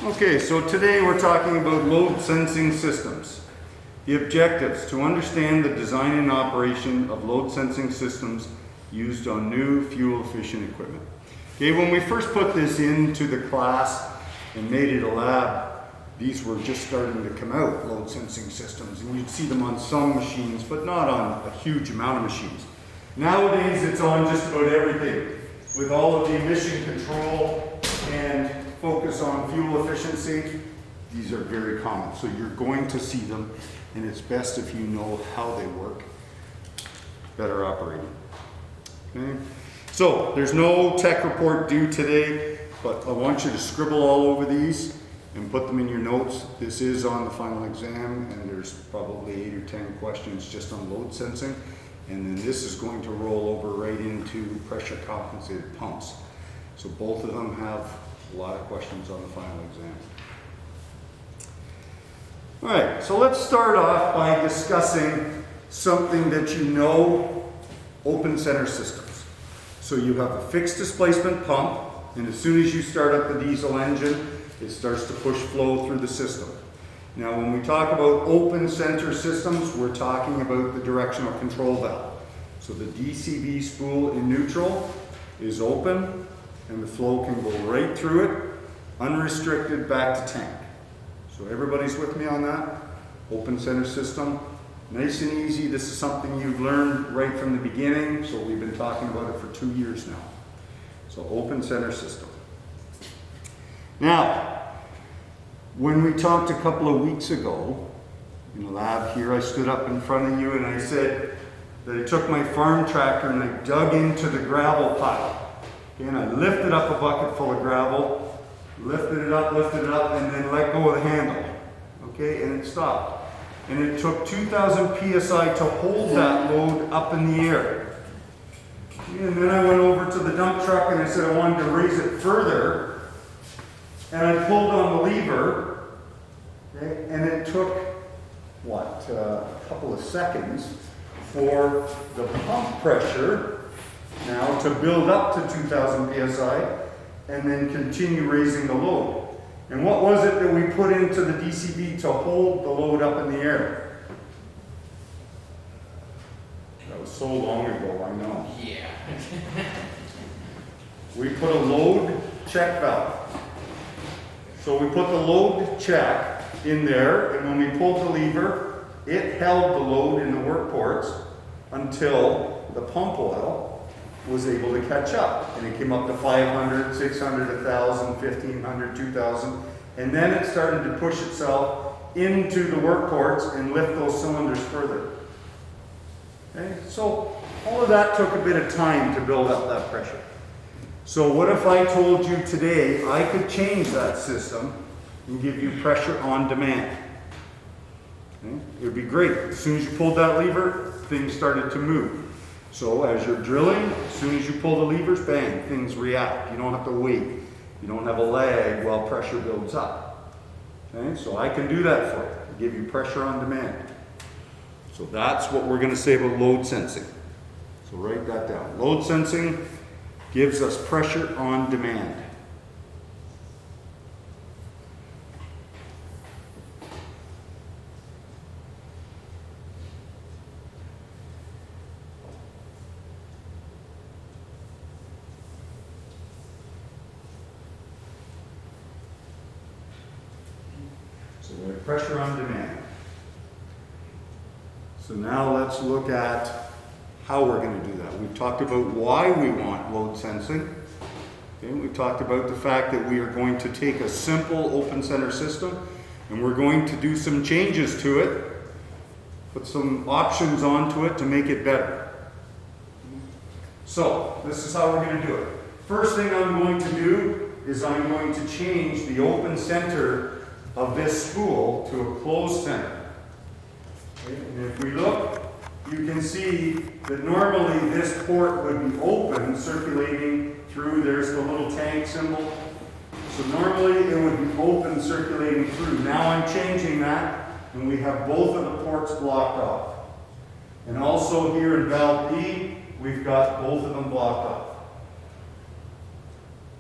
Okay, so today we're talking about load sensing systems. The objectives: to understand the design and operation of load sensing systems used on new fuel efficient equipment. Okay, when we first put this into the class and made it a lab, these were just starting to come out, load sensing systems, and you'd see them on some machines, but not on a huge amount of machines. Nowadays it's on just about everything, with all of the emission control and focus on fuel efficiency. These are very common, so you're going to see them, and it's best if you know how they work. Better operating. Okay? So there's no tech report due today, but I want you to scribble all over these and put them in your notes. This is on the final exam, and there's probably 8 or 10 questions just on load sensing, and then this is going to roll over right into pressure compensated pumps. So both of them have a lot of questions on the final exam. All right, so let's start off by discussing something that you know: open center systems. So you have a fixed displacement pump, and as soon as you start up the diesel engine, it starts to push flow through the system. Now, when we talk about open center systems, we're talking about the directional control valve. So the DCV spool in neutral is open, and the flow can go right through it, unrestricted, back to tank. So everybody's with me on that? Open center system, nice and easy. This is something you've learned right from the beginning, so we've been talking about it for 2 years now. So open center system. Now, when we talked a couple of weeks ago in the lab here, I stood up in front of you and I said that I took my farm tractor and I dug into the gravel pile. Okay, and I lifted up a bucket full of gravel, lifted it up, and then let go of the handle. Okay, and it stopped. And it took 2,000 PSI to hold that load up in the air. And then I went over to the dump truck and I said I wanted to raise it further. And I pulled on the lever, okay, and it took, a couple of seconds for the pump pressure now to build up to 2,000 PSI and then continue raising the load. And what was it that we put into the DCV to hold the load up in the air? That was so long ago, I know. Yeah. We put a load check valve. So we put the load check in there, and when we pulled the lever, it held the load in the work ports until the pump oil was able to catch up. And it came up to 500, 600, 1,000, 1,500, 2,000, and then it started to push itself into the work ports and lift those cylinders further. Okay? So all of that took a bit of time to build up that pressure. So what if I told you today I could change that system and give you pressure on demand? Okay? It would be great. As soon as you pulled that lever, things started to move. So as you're drilling, as soon as you pull the levers, bang, things react. You don't have to wait. You don't have a lag while pressure builds up. Okay? So I can do that for you, give you pressure on demand. So that's what we're going to say about load sensing. So write that down. Load sensing gives us pressure on demand. So we have pressure on demand. So now let's look at how we're going to do that. We've talked about why we want load sensing. Okay, we've talked about the fact that we are going to take a simple open center system and we're going to do some changes to it, put some options onto it to make it better. So this is how we're going to do it. First thing I'm going to do is I'm going to change the open center of this spool to a closed center. Okay, and if we look, you can see that normally this port would be open, circulating through. There's the little tank symbol. So normally it would be open, circulating through. Now I'm changing that, and we have both of the ports blocked off. And also here in valve B, we've got both of them blocked off.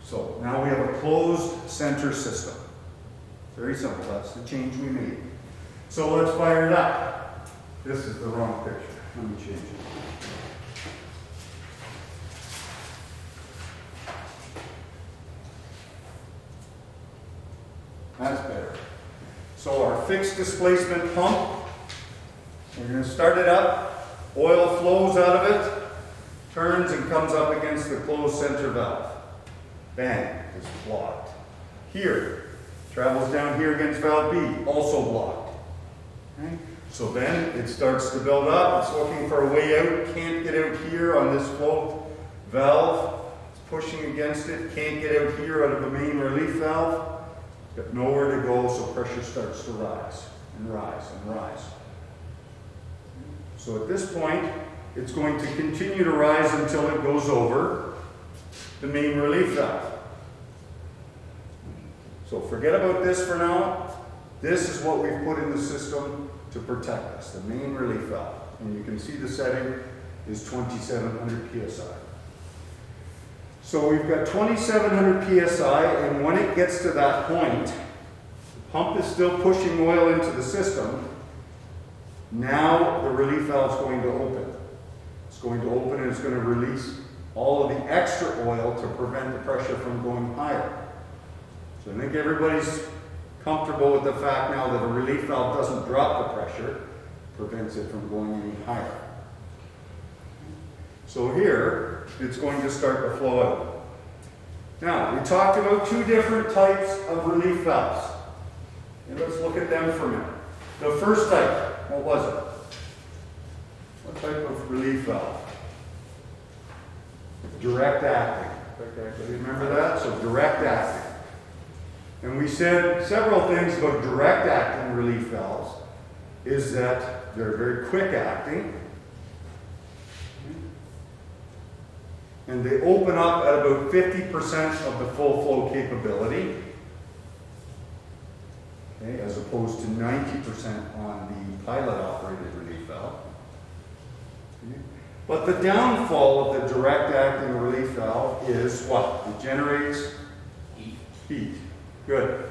So now we have a closed center system. Very simple, that's the change we made. So let's fire it up. This is the wrong picture. Let me change it. That's better. So our fixed displacement pump, we're going to start it up. Oil flows out of it, turns and comes up against the closed center valve. Bang, it's blocked. Here, travels down here against valve B, also blocked. Okay? So then it starts to build up, it's looking for a way out, can't get out here on this float valve, it's pushing against it, can't get out here out of the main relief valve, got nowhere to go, so pressure starts to rise and rise and rise. So at this point, it's going to continue to rise until it goes over the main relief valve. So forget about this for now. This is what we've put in the system to protect us, the main relief valve. And you can see the setting is 2700 psi. So we've got 2700 psi, and when it gets to that point, the pump is still pushing oil into the system. Now the relief valve is going to open. It's going to open and it's going to release all of the extra oil to prevent the pressure from going higher. So I think everybody's comfortable with the fact now that a relief valve doesn't drop the pressure, prevents it from going any higher. So here, it's going to start to flow out. Now, we talked about two different types of relief valves. And let's look at them for a minute. The first type, what was it? What type of relief valve? Direct acting. Okay, remember that? So direct acting. And we said several things about direct acting relief valves, is that they're very quick acting, and they open up at about 50% of the full flow capability, okay, as opposed to 90% on the pilot operated relief valve. Okay. But the downfall of the direct acting relief valve is what? It generates heat. Good.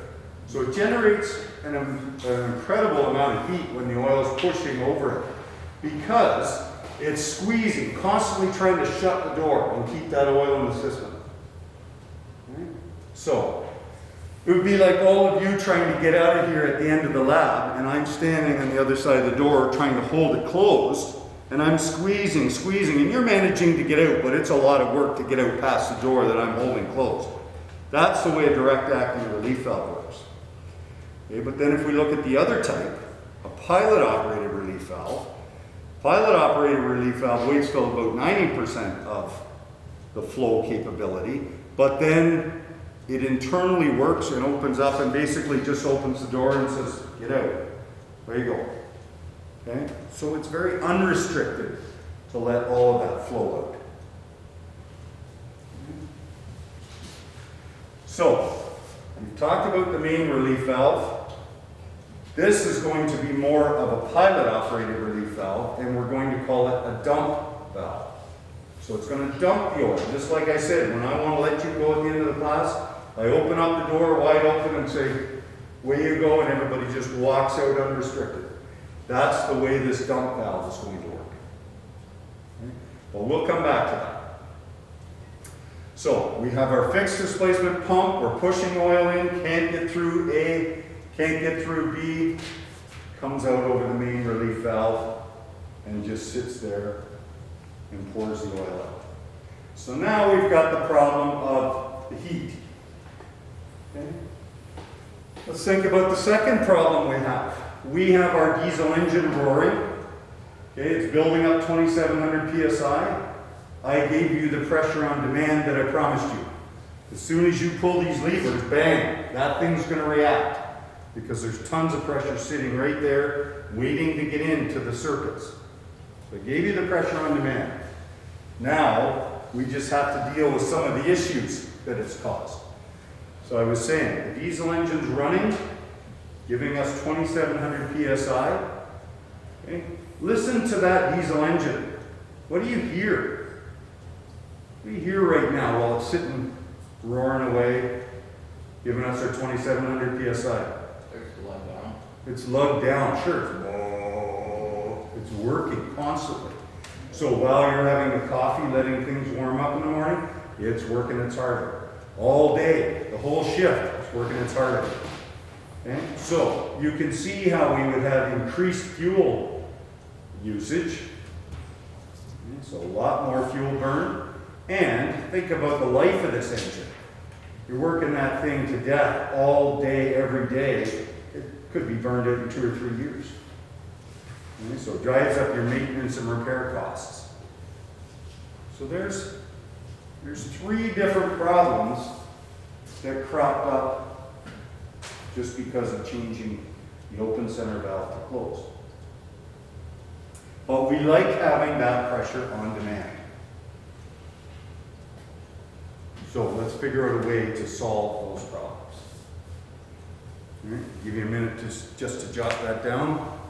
So it generates an incredible amount of heat when the oil is pushing over it, because it's squeezing, constantly trying to shut the door and keep that oil in the system. Okay. So it would be like all of you trying to get out of here at the end of the lab, and I'm standing on the other side of the door trying to hold it closed, and I'm squeezing, and you're managing to get out, but it's a lot of work to get out past the door that I'm holding closed. That's the way a direct acting relief valve works. Okay, but then if we look at the other type, a pilot operated relief valve, pilot operated relief valve waits till about 90% of the flow capability, but then it internally works and opens up and basically just opens the door and says, get out. There you go. Okay? So it's very unrestricted to let all of that flow out. So, we've talked about the main relief valve. This is going to be more of a pilot operated relief valve, and we're going to call it a dump valve. So it's going to dump the oil. Just like I said, when I want to let you go at the end of the class, I open up the door wide open and say, away you go, and everybody just walks out unrestricted. That's the way this dump valve is going to work. Okay? Well, we'll come back to that. So we have our fixed displacement pump, we're pushing oil in, can't get through A, can't get through B, comes out over the main relief valve and just sits there and pours the oil out. So now we've got the problem of the heat. Okay? Let's think about the second problem we have. We have our diesel engine roaring. Okay, it's building up 2700 psi. I gave you the pressure on demand that I promised you. As soon as you pull these levers, bang, that thing's going to react, because there's tons of pressure sitting right there waiting to get into the circuits. So I gave you the pressure on demand. Now we just have to deal with some of the issues that it's caused. So I was saying, the diesel engine's running, giving us 2700 psi. Okay? Listen to that diesel engine. What do you hear? What do you hear right now while it's sitting roaring away, giving us our 2700 psi? There's the leg down. It's lugged down, sure. It's working constantly. So while you're having a coffee, letting things warm up in the morning, it's working its harder. All day, the whole shift, it's working its harder. Okay? So you can see how we would have increased fuel usage. Okay, so a lot more fuel burn. And think about the life of this engine. You're working that thing to death all day, every day. It could be burned out in 2 or 3 years. Okay, so it drives up your maintenance and repair costs. So there's 3 different problems that cropped up just because of changing the open center valve to close. But we like having that pressure on demand. So let's figure out a way to solve those problems. All right, give you a minute to just to jot that down.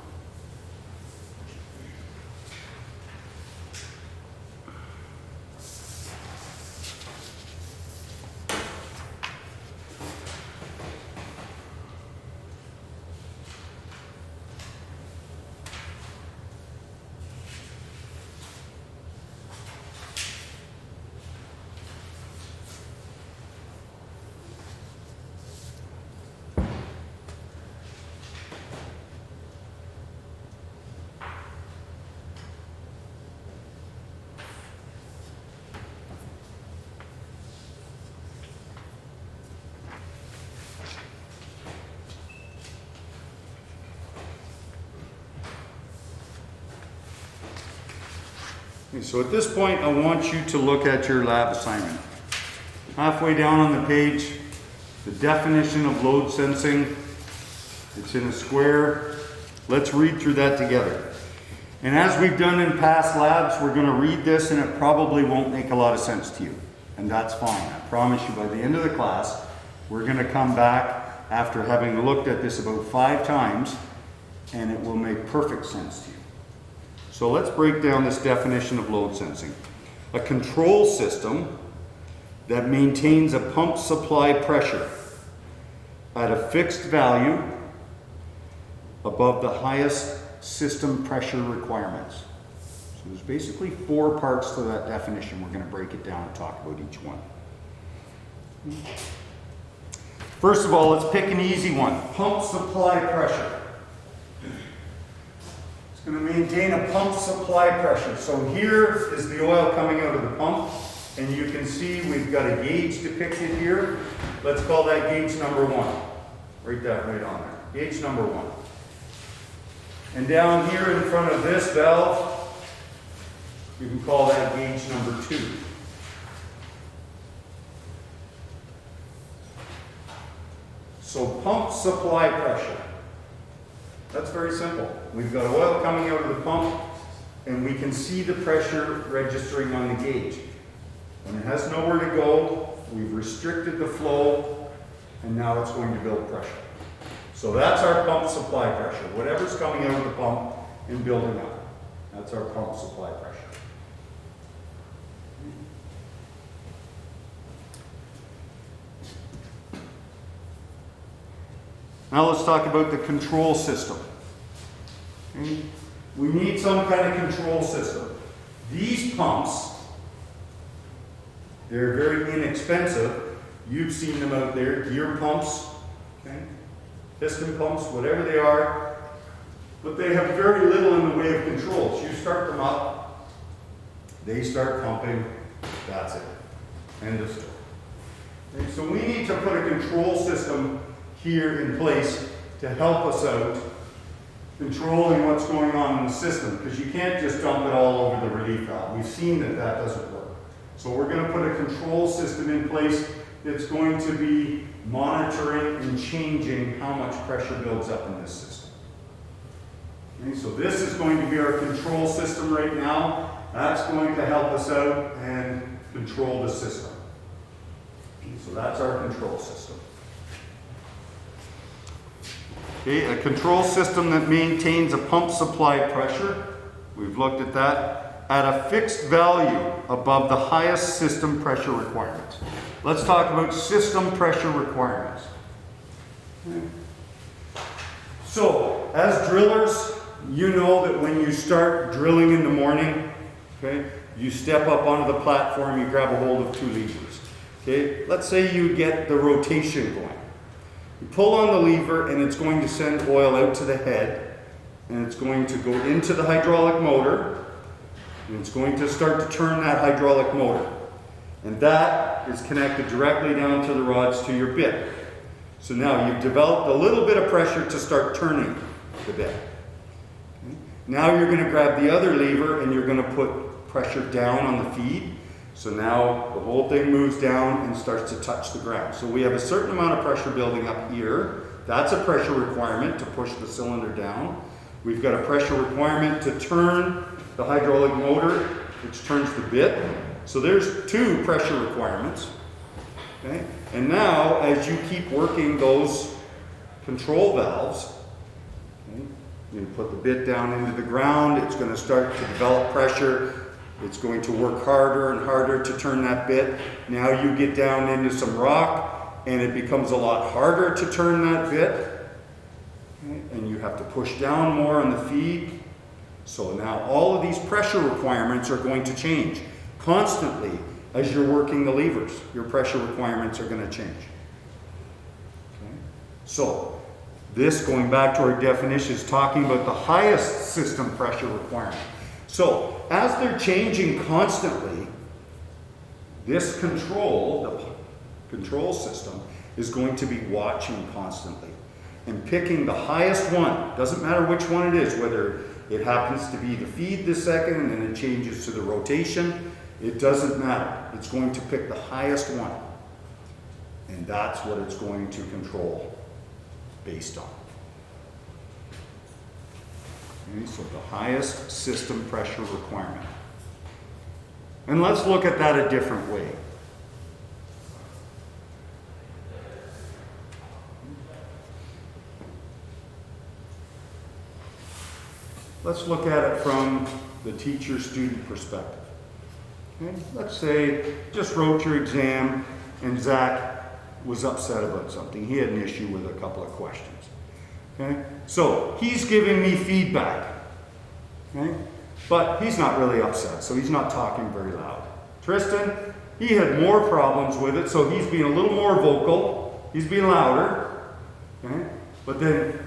So at this point, I want you to look at your lab assignment. Halfway down on the page, the definition of load sensing. It's in a square. Let's read through that together. And as we've done in past labs, we're going to read this and it probably won't make a lot of sense to you. And that's fine. I promise you by the end of the class, we're going to come back after having looked at this about 5 times and it will make perfect sense to you. So let's break down this definition of load sensing. A control system that maintains a pump supply pressure at a fixed value above the highest system pressure requirements. So there's basically 4 parts to that definition. We're going to break it down and talk about each one. First of all, let's pick an easy one. Pump supply pressure. Going to maintain a pump supply pressure. So here is the oil coming out of the pump, and you can see we've got a gauge depicted here. Let's call that gauge number 1. Write that right on there. Gauge number 1. And down here in front of this valve, you can call that gauge number 2. So pump supply pressure. That's very simple. We've got oil coming out of the pump and we can see the pressure registering on the gauge. When it has nowhere to go, we've restricted the flow and now it's going to build pressure. So that's our pump supply pressure. Whatever's coming out of the pump and building up. That's our pump supply pressure. Now let's talk about the control system. Okay? We need some kind of control system. These pumps, they're very inexpensive. You've seen them out there, gear pumps, okay? Piston pumps, whatever they are. But they have very little in the way of controls. You start them up, they start pumping, that's it. End of story. Okay? So we need to put a control system here in place to help us out controlling what's going on in the system, because you can't just dump it all over the relief valve. We've seen that that doesn't work. So we're going to put a control system in place that's going to be monitoring and changing how much pressure builds up in this system. Okay, so this is going to be our control system right now. That's going to help us out and control the system. Okay, so that's our control system. Okay, a control system that maintains a pump supply pressure, we've looked at that, at a fixed value above the highest system pressure requirements. Let's talk about system pressure requirements. So, as drillers, you know that when you start drilling in the morning, okay, you step up onto the platform, you grab a hold of two levers. Okay, let's say you get the rotation going. You pull on the lever and it's going to send oil out to the head, and it's going to go into the hydraulic motor, and it's going to start to turn that hydraulic motor. And that is connected directly down to the rods to your bit. So now you've developed a little bit of pressure to start turning the bit. Okay. Now you're going to grab the other lever and you're going to put pressure down on the feed. So now the whole thing moves down and starts to touch the ground. So we have a certain amount of pressure building up here. That's a pressure requirement to push the cylinder down. We've got a pressure requirement to turn the hydraulic motor, which turns the bit. So there's two pressure requirements. Okay? And now, as you keep working those control valves, okay, you put the bit down into the ground, it's going to start to develop pressure. It's going to work harder and harder to turn that bit. Now you get down into some rock, and it becomes a lot harder to turn that bit. Okay? And you have to push down more on the feed. So now all of these pressure requirements are going to change constantly. As you're working the levers, your pressure requirements are going to change. Okay? So, this, going back to our definition, is talking about the highest system pressure requirement. So, as they're changing constantly, this control, the control system, is going to be watching constantly and picking the highest one. Doesn't matter which one it is, whether it happens to be the feed this second and then it changes to the rotation. It doesn't matter. It's going to pick the highest one. And that's what it's going to control based on. Okay, so the highest system pressure requirement. And let's look at that a different way. Let's look at it from the teacher-student perspective. Okay? Let's say just wrote your exam and Zach was upset about something. He had an issue with a couple of questions. Okay? So he's giving me feedback. Okay? But he's not really upset, so he's not talking very loud. Tristan, he had more problems with it, so he's being a little more vocal. He's being louder. Okay? But then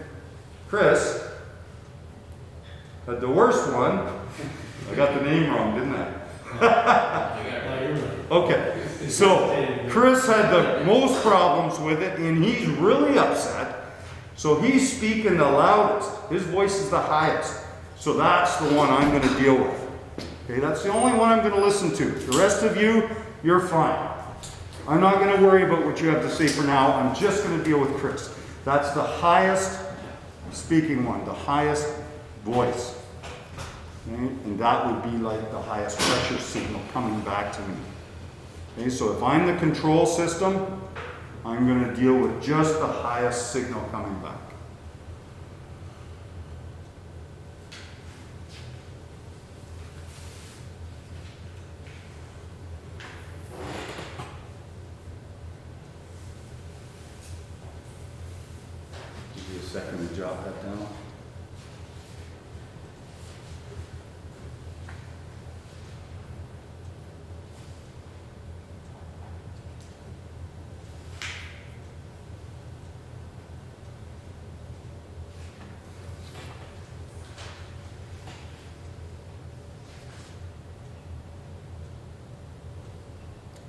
Chris had the worst one. I got the name wrong, didn't I? Okay, so Chris had the most problems with it, and he's really upset. So he's speaking the loudest. His voice is the highest. So that's the one I'm going to deal with. Okay, that's the only one I'm going to listen to. The rest of you, you're fine. I'm not going to worry about what you have to say for now. I'm just going to deal with Chris. That's the highest speaking one, the highest voice. Okay? And that would be like the highest pressure signal coming back to me. Okay, so if I'm the control system, I'm going to deal with just the highest signal coming back. Give you a second to jot that down.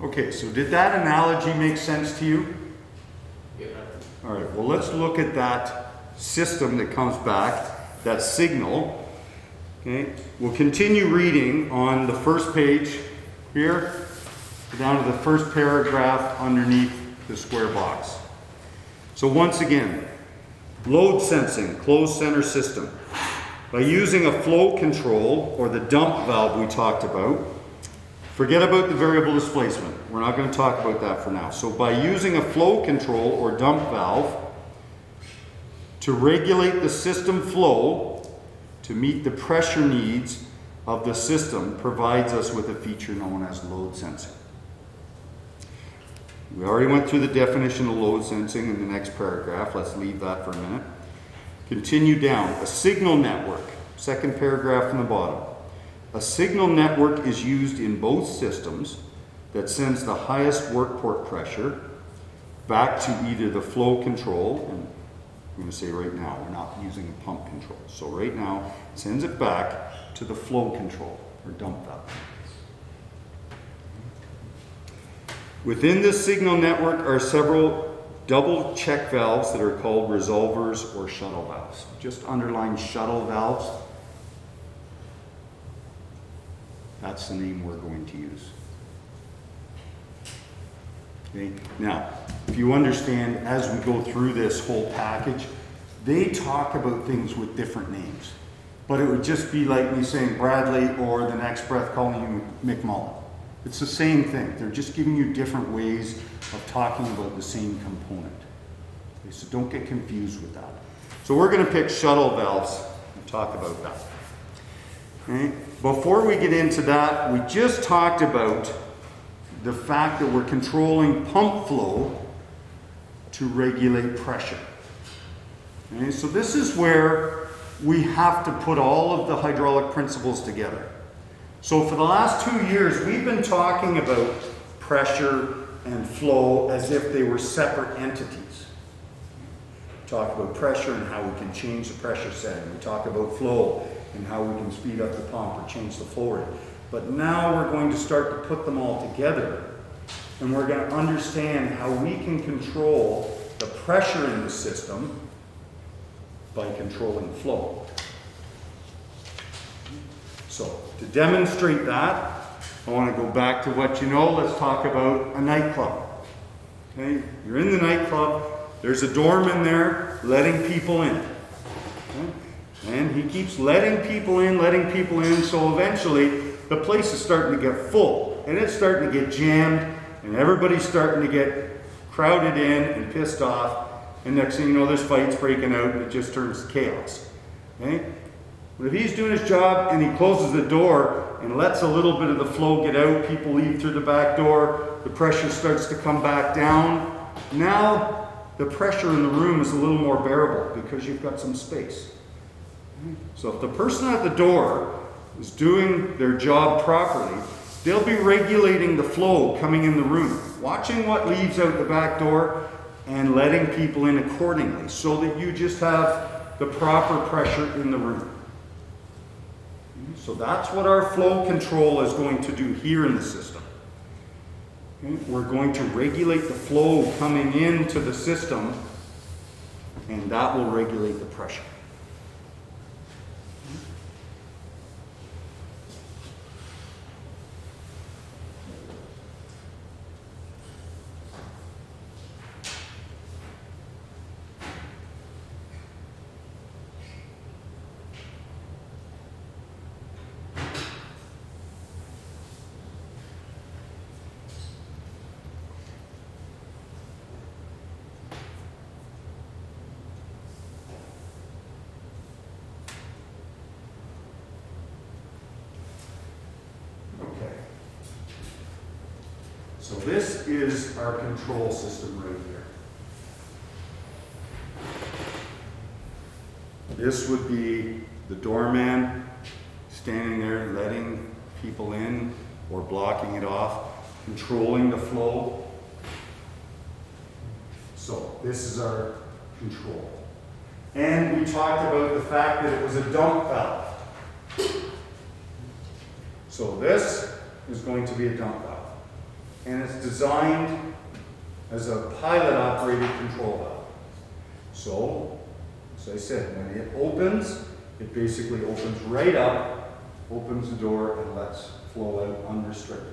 Okay, so did that analogy make sense to you? Yeah. All right, well, let's look at that system that comes back, that signal. Okay, we'll continue reading on the first page here, down to the first paragraph underneath the square box. So once again, load sensing, closed center system. By using a flow control, or the dump valve we talked about, forget about the variable displacement. We're not going to talk about that for now. So by using a flow control or dump valve to regulate the system flow to meet the pressure needs of the system provides us with a feature known as load sensing. We already went through the definition of load sensing in the next paragraph. Let's leave that for a minute. Continue down. A signal network. Second paragraph from the bottom. A signal network is used in both systems that sends the highest work port pressure back to either the flow control, and I'm going to say right now, we're not using a pump control. So right now, it sends it back to the flow control, or dump valve. Within this signal network are several double check valves that are called resolvers or shuttle valves. Just underline shuttle valves. That's the name we're going to use. Okay. Now, if you understand, as we go through this whole package, they talk about things with different names. But it would just be like me saying Bradley or the next breath calling you McMullen. It's the same thing. They're just giving you different ways of talking about the same component. Okay, so don't get confused with that. So we're going to pick shuttle valves and talk about that. Okay. Before we get into that, we just talked about the fact that we're controlling pump flow to regulate pressure. Okay, so this is where we have to put all of the hydraulic principles together. So for the last 2 years, we've been talking about pressure and flow as if they were separate entities. We talk about pressure and how we can change the pressure setting. We talk about flow and how we can speed up the pump or change the flow rate. But now we're going to start to put them all together, and we're going to understand how we can control the pressure in the system by controlling flow. So to demonstrate that, I want to go back to what you know. Let's talk about a nightclub. Okay? You're in the nightclub. There's a doorman there letting people in. Okay? And he keeps letting people in, so eventually the place is starting to get full, and it's starting to get jammed, and everybody's starting to get crowded in and pissed off, and next thing you know, this fight's breaking out, and it just turns to chaos. Okay? But if he's doing his job and he closes the door and lets a little bit of the flow get out, people leave through the back door, the pressure starts to come back down. Now the pressure in the room is a little more bearable because you've got some space. So if the person at the door is doing their job properly, they'll be regulating the flow coming in the room, watching what leaves out the back door and letting people in accordingly so that you just have the proper pressure in the room. So that's what our flow control is going to do here in the system. Okay? We're going to regulate the flow coming into the system, and that will regulate the pressure. So this is our control system right here. This would be the doorman standing there letting people in or blocking it off, controlling the flow. So this is our control. And we talked about the fact that it was a dump valve. So this is going to be a dump valve. And it's designed as a pilot-operated control valve. So, as I said, when it opens, it basically opens right up, opens the door, and lets flow out unrestricted.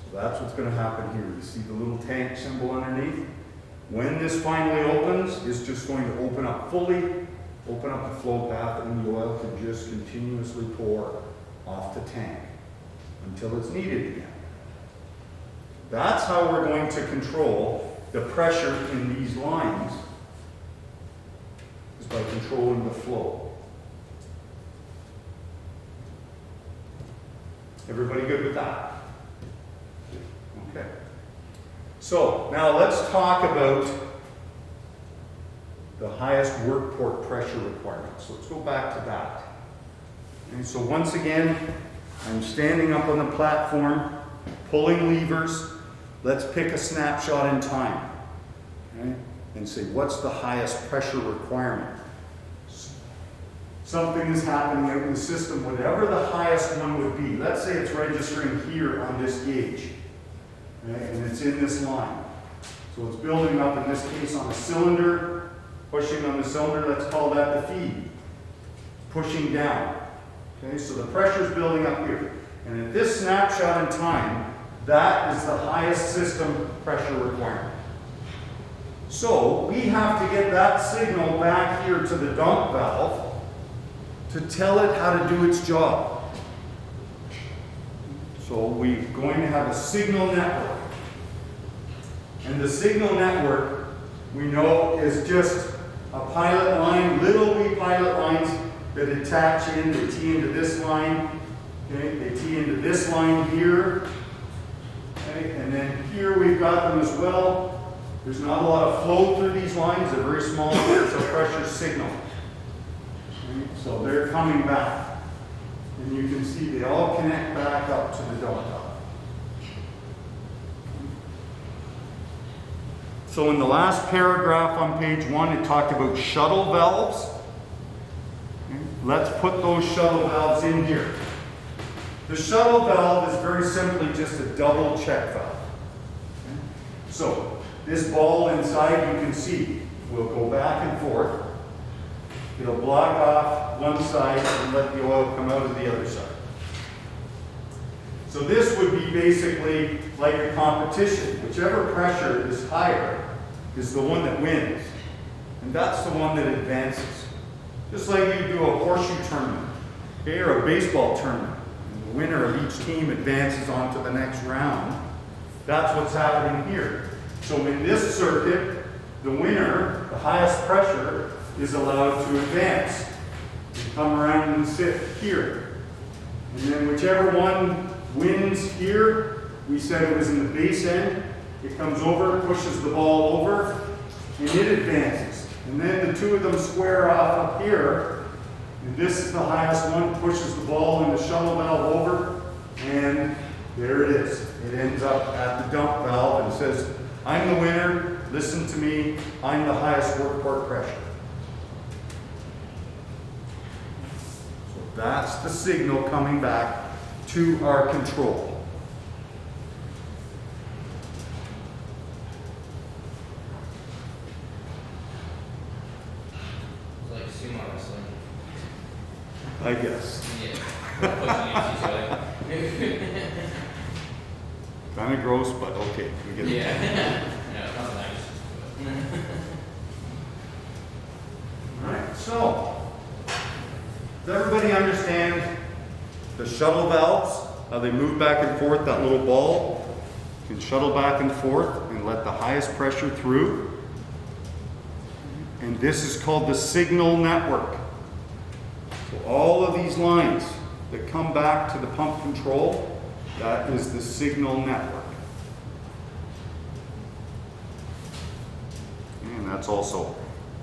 So that's what's going to happen here. You see the little tank symbol underneath? When this finally opens, it's just going to open up fully, open up the flow path, and the oil can just continuously pour off the tank until it's needed again. That's how we're going to control the pressure in these lines, is by controlling the flow. Everybody good with that? Okay. So now let's talk about the highest work port pressure requirement. So let's go back to that. And so once again, I'm standing up on the platform, pulling levers. Let's pick a snapshot in time, okay? And say, what's the highest pressure requirement? Something is happening out in the system, whatever the highest one would be. Let's say it's registering here on this gauge, okay? And it's in this line. So it's building up, in this case, on a cylinder, pushing on the cylinder. Let's call that the feed. Pushing down. Okay, so the pressure is building up here. And at this snapshot in time, that is the highest system pressure requirement. So we have to get that signal back here to the dump valve to tell it how to do its job. So we're going to have a signal network. And the signal network, we know, is just a pilot line, little wee pilot lines that attach in. They tee into this line, okay? They tee into this line here, okay? And then here we've got them as well. There's not a lot of flow through these lines. They're very small. It's a pressure signal. Okay? So they're coming back. And you can see they all connect back up to the dump valve. So in the last paragraph on page 1, it talked about shuttle valves. Okay? Let's put those shuttle valves in here. The shuttle valve is very simply just a double check valve. Okay? So this ball inside, you can see, will go back and forth. It'll block off one side and let the oil come out of the other side. So this would be basically like a competition. Whichever pressure is higher is the one that wins. And that's the one that advances. Just like you do a horseshoe tournament, okay, or a baseball tournament. And the winner of each team advances on to the next round. That's what's happening here. So in this circuit, the winner, the highest pressure, is allowed to advance. And come around and sit here. And then whichever one wins here, we said it was in the base end. It comes over, pushes the ball over, and it advances. And then the two of them square off up here. And this is the highest one, pushes the ball in the shuttle valve over, and there it is. It ends up at the dump valve and says, I'm the winner, listen to me, I'm the highest work port pressure. So that's the signal coming back to our control. It's like sumo wrestling. I guess. Yeah. Kind of gross, but okay, we get it. Yeah. No, it's not nice. Alright, so, does everybody understand the shuttle valves? How they move back and forth, that little ball can shuttle back and forth and let the highest pressure through. And this is called the signal network. So all of these lines that come back to the pump control, that is the signal network. And that's also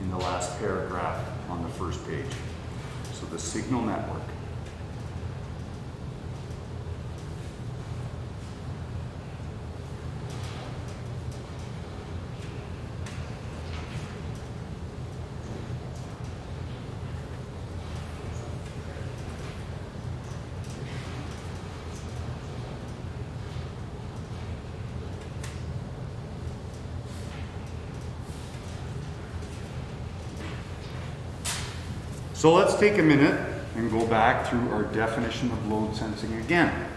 in the last paragraph on the first page. So the signal network. So let's take a minute and go back through our definition of load sensing again.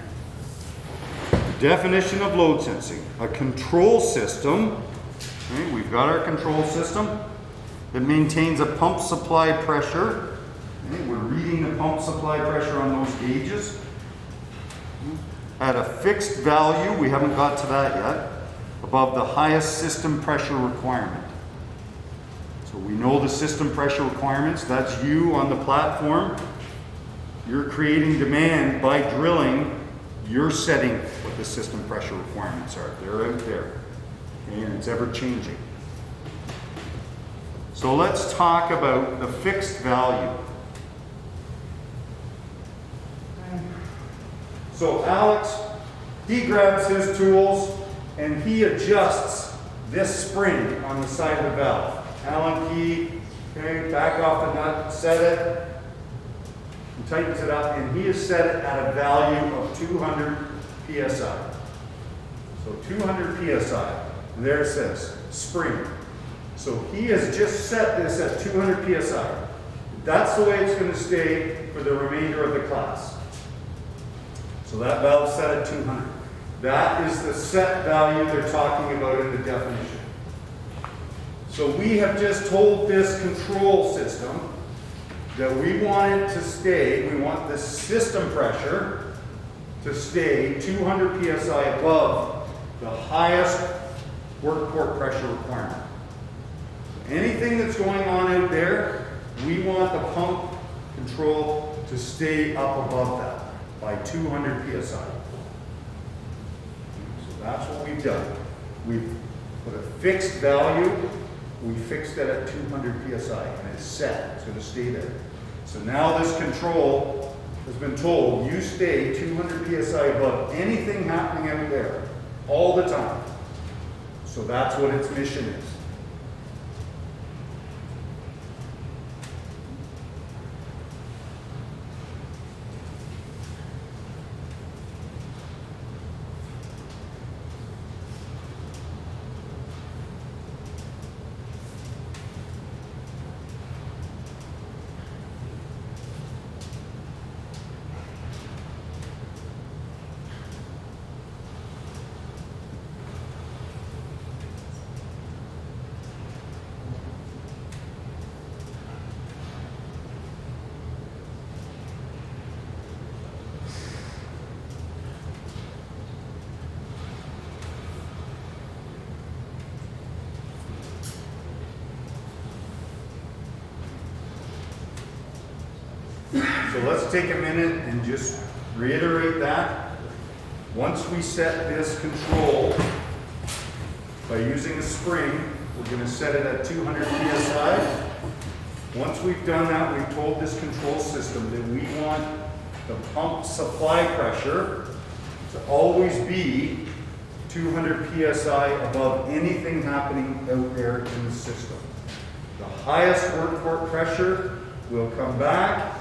Definition of load sensing: a control system. Okay, we've got our control system that maintains a pump supply pressure. Okay, we're reading the pump supply pressure on those gauges at a fixed value. We haven't got to that yet. Above the highest system pressure requirement. So we know the system pressure requirements. That's you on the platform. You're creating demand by drilling. You're setting what the system pressure requirements are. They're out there. Okay, and it's ever changing. So let's talk about the fixed value. So Alex, he grabs his tools and he adjusts this spring on the side of the valve. Allen key, okay, back off the nut, set it, and tightens it up, and he has set it at a value of 200 PSI. So 200 PSI, and there it says spring. So he has just set this at 200 PSI. That's the way it's going to stay for the remainder of the class. So that valve's set at 200. That is the set value they're talking about in the definition. So we have just told this control system that we want it to stay, we want the system pressure to stay 200 PSI above the highest work port pressure requirement. Anything that's going on out there, we want the pump control to stay up above that by 200 PSI. So that's what we've done. We've put a fixed value, we fixed it at 200 PSI, and it's set, it's going to stay there. So now this control has been told, you stay 200 PSI above anything happening out there, all the time. So that's what its mission is. So let's take a minute and just reiterate that. Once we set this control by using a spring, we're going to set it at 200 PSI. Once we've done that, we've told this control system that we want the pump supply pressure to always be 200 PSI above anything happening out there in the system. The highest work port pressure will come back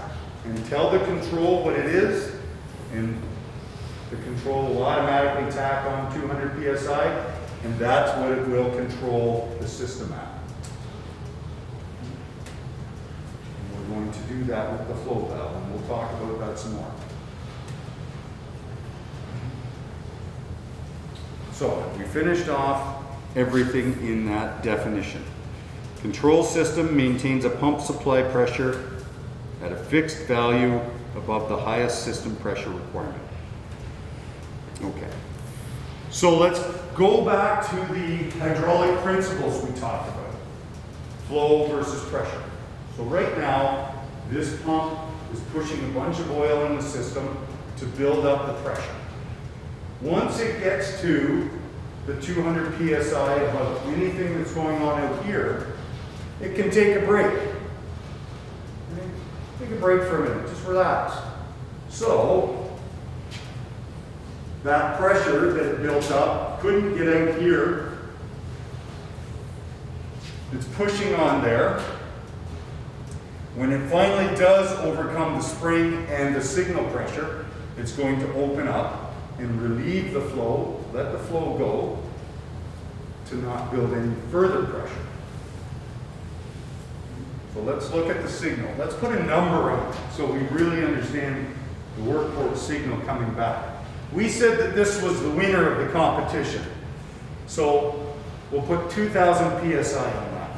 and tell the control what it is, and the control will automatically tack on 200 PSI, and that's what it will control the system at. And we're going to do that with the flow valve, and we'll talk about that some more. So, we finished off everything in that definition. Control system maintains a pump supply pressure at a fixed value above the highest system pressure requirement. Okay. So let's go back to the hydraulic principles we talked about. Flow versus pressure. So right now, this pump is pushing a bunch of oil in the system to build up the pressure. Once it gets to the 200 PSI above anything that's going on out here, it can take a break. Take a break for a minute, just relax. So, that pressure that it built up couldn't get out here. It's pushing on there. When it finally does overcome the spring and the signal pressure, it's going to open up and relieve the flow, let the flow go, to not build any further pressure. So let's look at the signal. Let's put a number on it so we really understand the work port signal coming back. We said that this was the winner of the competition. So we'll put 2,000 PSI on that.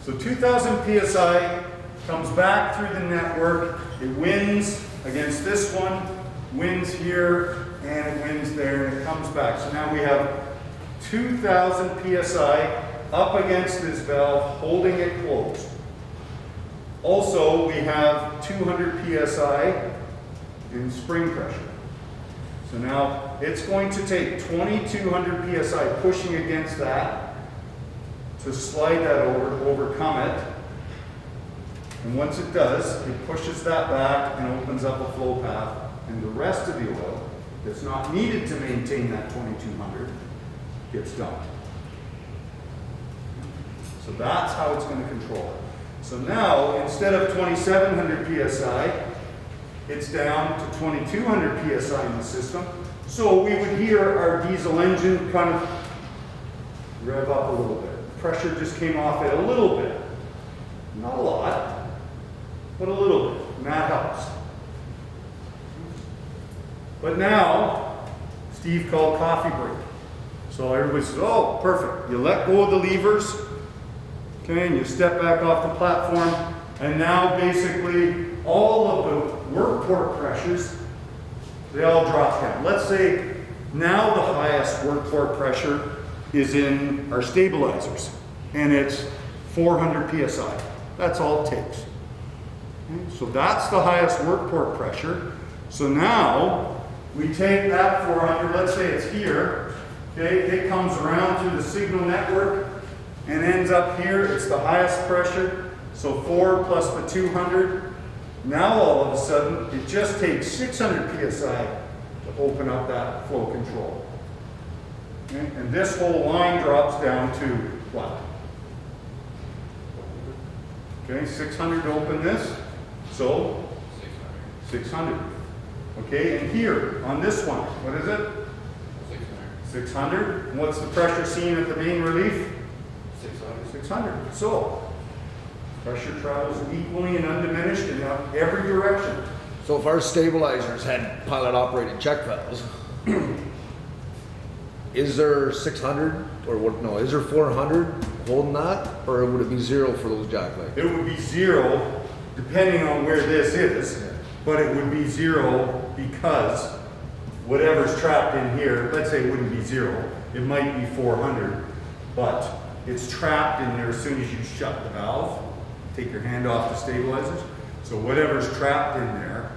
So 2,000 PSI comes back through the network. It wins against this one, wins here, and it wins there, and it comes back. So now we have 2,000 PSI up against this valve, holding it closed. Also, we have 200 PSI in spring pressure. So now it's going to take 2,200 PSI pushing against that to slide that over to overcome it. And once it does, it pushes that back and opens up a flow path, and the rest of the oil that's not needed to maintain that 2200 gets dumped. So that's how it's going to control it. So now, instead of 2700 psi, it's down to 2200 psi in the system. So we would hear our diesel engine kind of rev up a little bit. Pressure just came off it a little bit. Not a lot, but a little bit. And that helps. But now, Steve called coffee break. So everybody says, oh, perfect. You let go of the levers, okay, and you step back off the platform, and now basically all of the work port pressures, they all drop down. Let's say now the highest work port pressure is in our stabilizers, and it's 400 psi. That's all it takes. Okay, so that's the highest work port pressure. So now we take that 400, let's say it's here, okay, it comes around through the signal network and ends up here. It's the highest pressure, so 4 plus the 200. Now all of a sudden, it just takes 600 psi to open up that flow control. Okay? And this whole line drops down to what? Okay, 600 to open this, so 600. Okay, and here on this one, what is it? 600. And what's the pressure seen at the main relief? 600. So pressure travels equally and undiminished in every direction. So if our stabilizers had pilot operated check valves, is there 600 or what? No, is there 400 holding that, or would it be 0 for those jack legs? It would be 0 depending on where this is, but it would be 0 because whatever's trapped in here, let's say it wouldn't be 0, it might be 400, but it's trapped in there as soon as you shut the valve. Take your hand off the stabilizers. So whatever's trapped in there,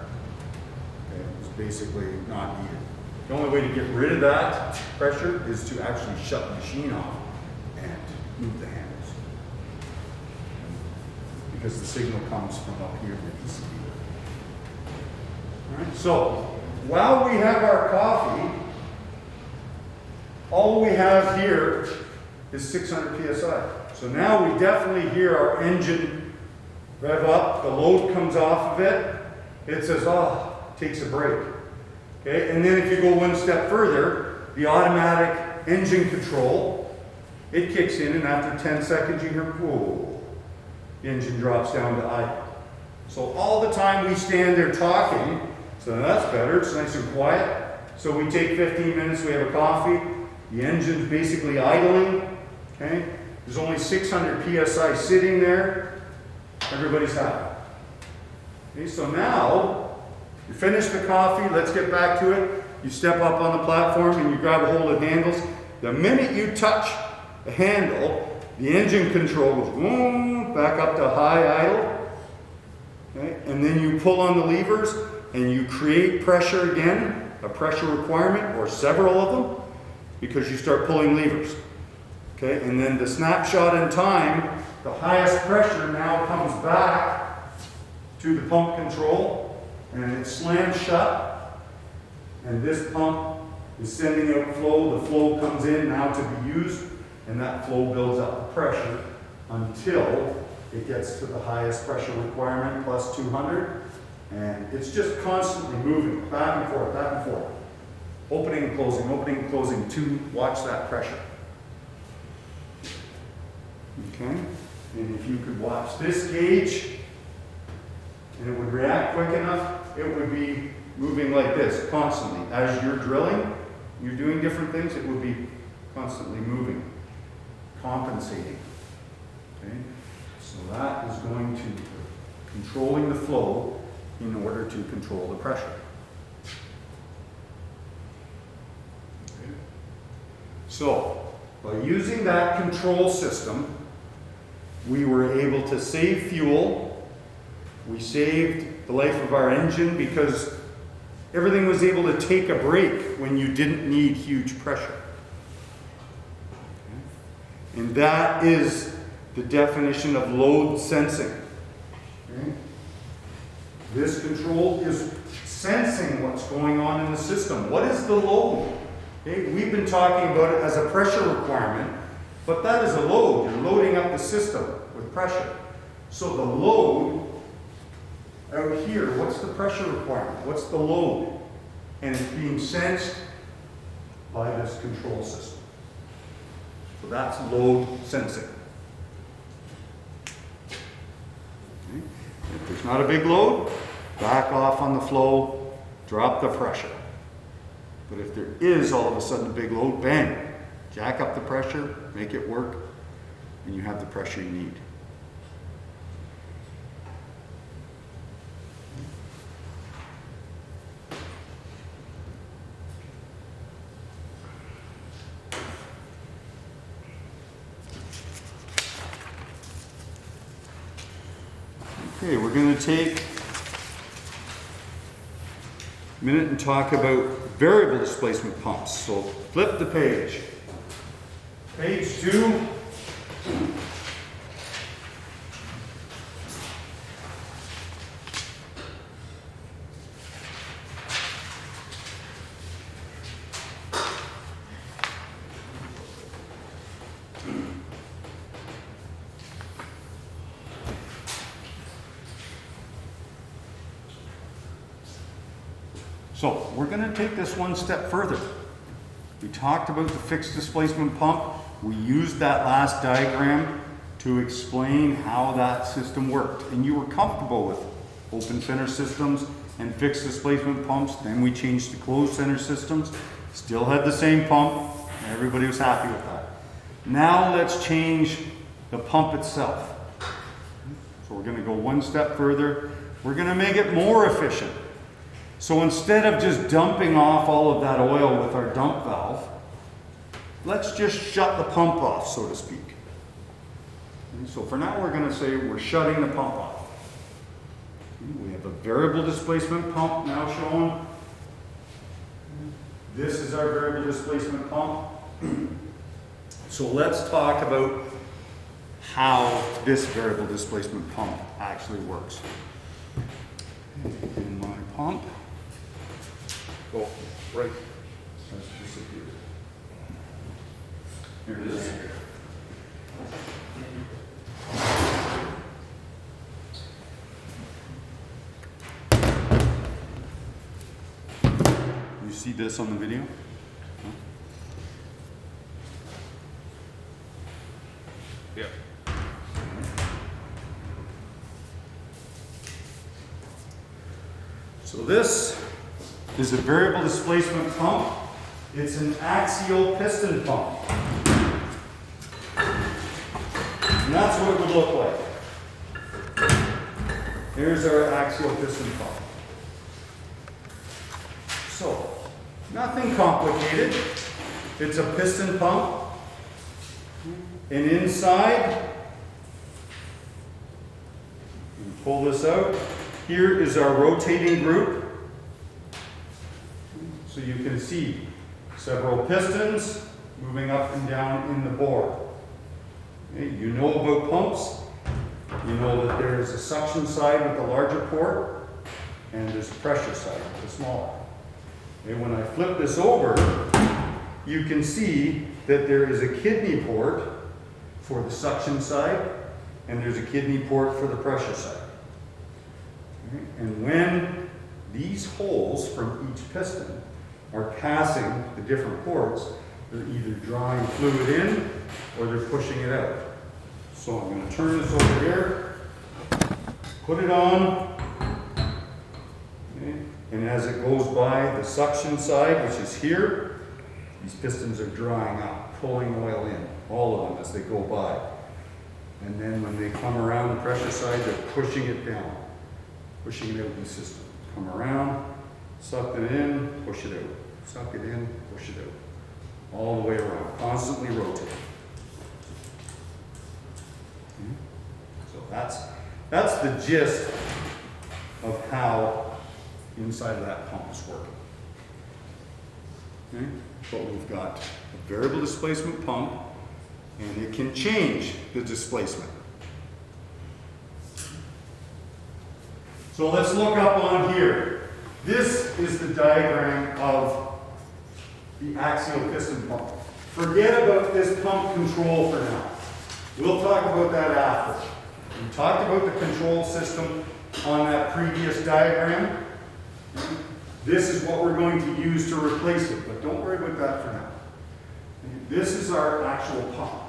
okay, is basically not needed. The only way to get rid of that pressure is to actually shut the machine off and move the handles. Because the signal comes from up here in the PCB. All right, so while we have our coffee, all we have here is 600 psi. So now we definitely hear our engine rev up, the load comes off of it, it says, oh, takes a break. Okay, and then if you go one step further, the automatic engine control, it kicks in, and after 10 seconds you hear, whoa, the engine drops down to idle. So all the time we stand there talking, so that's better, it's nice and quiet. So we take 15 minutes, we have a coffee, the engine's basically idling, okay? There's only 600 psi sitting there, everybody's happy. Okay, so now, you finish the coffee, let's get back to it. You step up on the platform and you grab a hold of the handles. The minute you touch the handle, the engine control goes boom, back up to high idle. Okay? And then you pull on the levers and you create pressure again, a pressure requirement, or several of them, because you start pulling levers. Okay? And then the snapshot in time, the highest pressure now comes back to the pump control. And it slams shut, and this pump is sending out flow. The flow comes in now to be used, and that flow builds up the pressure until it gets to the highest pressure requirement, plus 200, and it's just constantly moving back and forth, back and forth. Opening and closing to watch that pressure. Okay, and if you could watch this gauge, and it would react quick enough, it would be moving like this constantly. As you're drilling, you're doing different things, it would be constantly moving, compensating. Okay? So that is going to controlling the flow in order to control the pressure. Okay? So, by using that control system, we were able to save fuel. We saved the life of our engine because everything was able to take a break when you didn't need huge pressure. Okay. And that is the definition of load sensing. Okay? This control is sensing what's going on in the system. What is the load? Okay? We've been talking about it as a pressure requirement, but that is a load. You're loading up the system with pressure. So the load out here, what's the pressure requirement? What's the load? And it's being sensed by this control system. So that's load sensing. Okay. If there's not a big load, back off on the flow, drop the pressure. But if there is all of a sudden a big load, bang, jack up the pressure, make it work, and you have the pressure you need. Okay, we're going to take a minute and talk about variable displacement pumps. So flip the page. Page 2. So we're going to take this one step further. We talked about the fixed displacement pump. We used that last diagram to explain how that system worked. And you were comfortable with open center systems and fixed displacement pumps. Then we changed to closed center systems. Still had the same pump. Everybody was happy with that. Now let's change the pump itself. So we're going to go one step further. We're going to make it more efficient. So instead of just dumping off all of that oil with our dump valve, let's just shut the pump off, so to speak. And so for now, we're going to say we're shutting the pump off. We have a variable displacement pump now shown. This is our variable displacement pump. So let's talk about how this variable displacement pump actually works. In my pump. Oh, right. Has disappeared. Here it is. You see this on the video? Yeah. So this is a variable displacement pump. It's an axial piston pump. And that's what it would look like. Here's our axial piston pump. So, nothing complicated. It's a piston pump. And inside, we pull this out. Here is our rotating group. So you can see several pistons moving up and down in the bore. Okay, you know about pumps. You know that there is a suction side with the larger port, and there's a pressure side with the smaller. And when I flip this over, you can see that there is a kidney port for the suction side, and there's a kidney port for the pressure side. Okay, and when these holes from each piston are passing the different ports, they're either drawing fluid in or they're pushing it out. So I'm going to turn this over here, put it on, okay, and as it goes by the suction side, which is here, these pistons are drying up, pulling oil in, all of them as they go by. And then when they come around the pressure side, they're pushing it down, pushing it out of the system. Come around, suck it in, push it out. Suck it in, push it out. All the way around, constantly rotating. Okay. So that's the gist of how inside of that pump is working. Okay. But we've got a variable displacement pump And it can change the displacement. So let's look up on here. This is the diagram of the axial piston pump. Forget about this pump control for now. We'll talk about that after. We talked about the control system on that previous diagram. This is what we're going to use to replace it, but don't worry about that for now. This is our actual pump.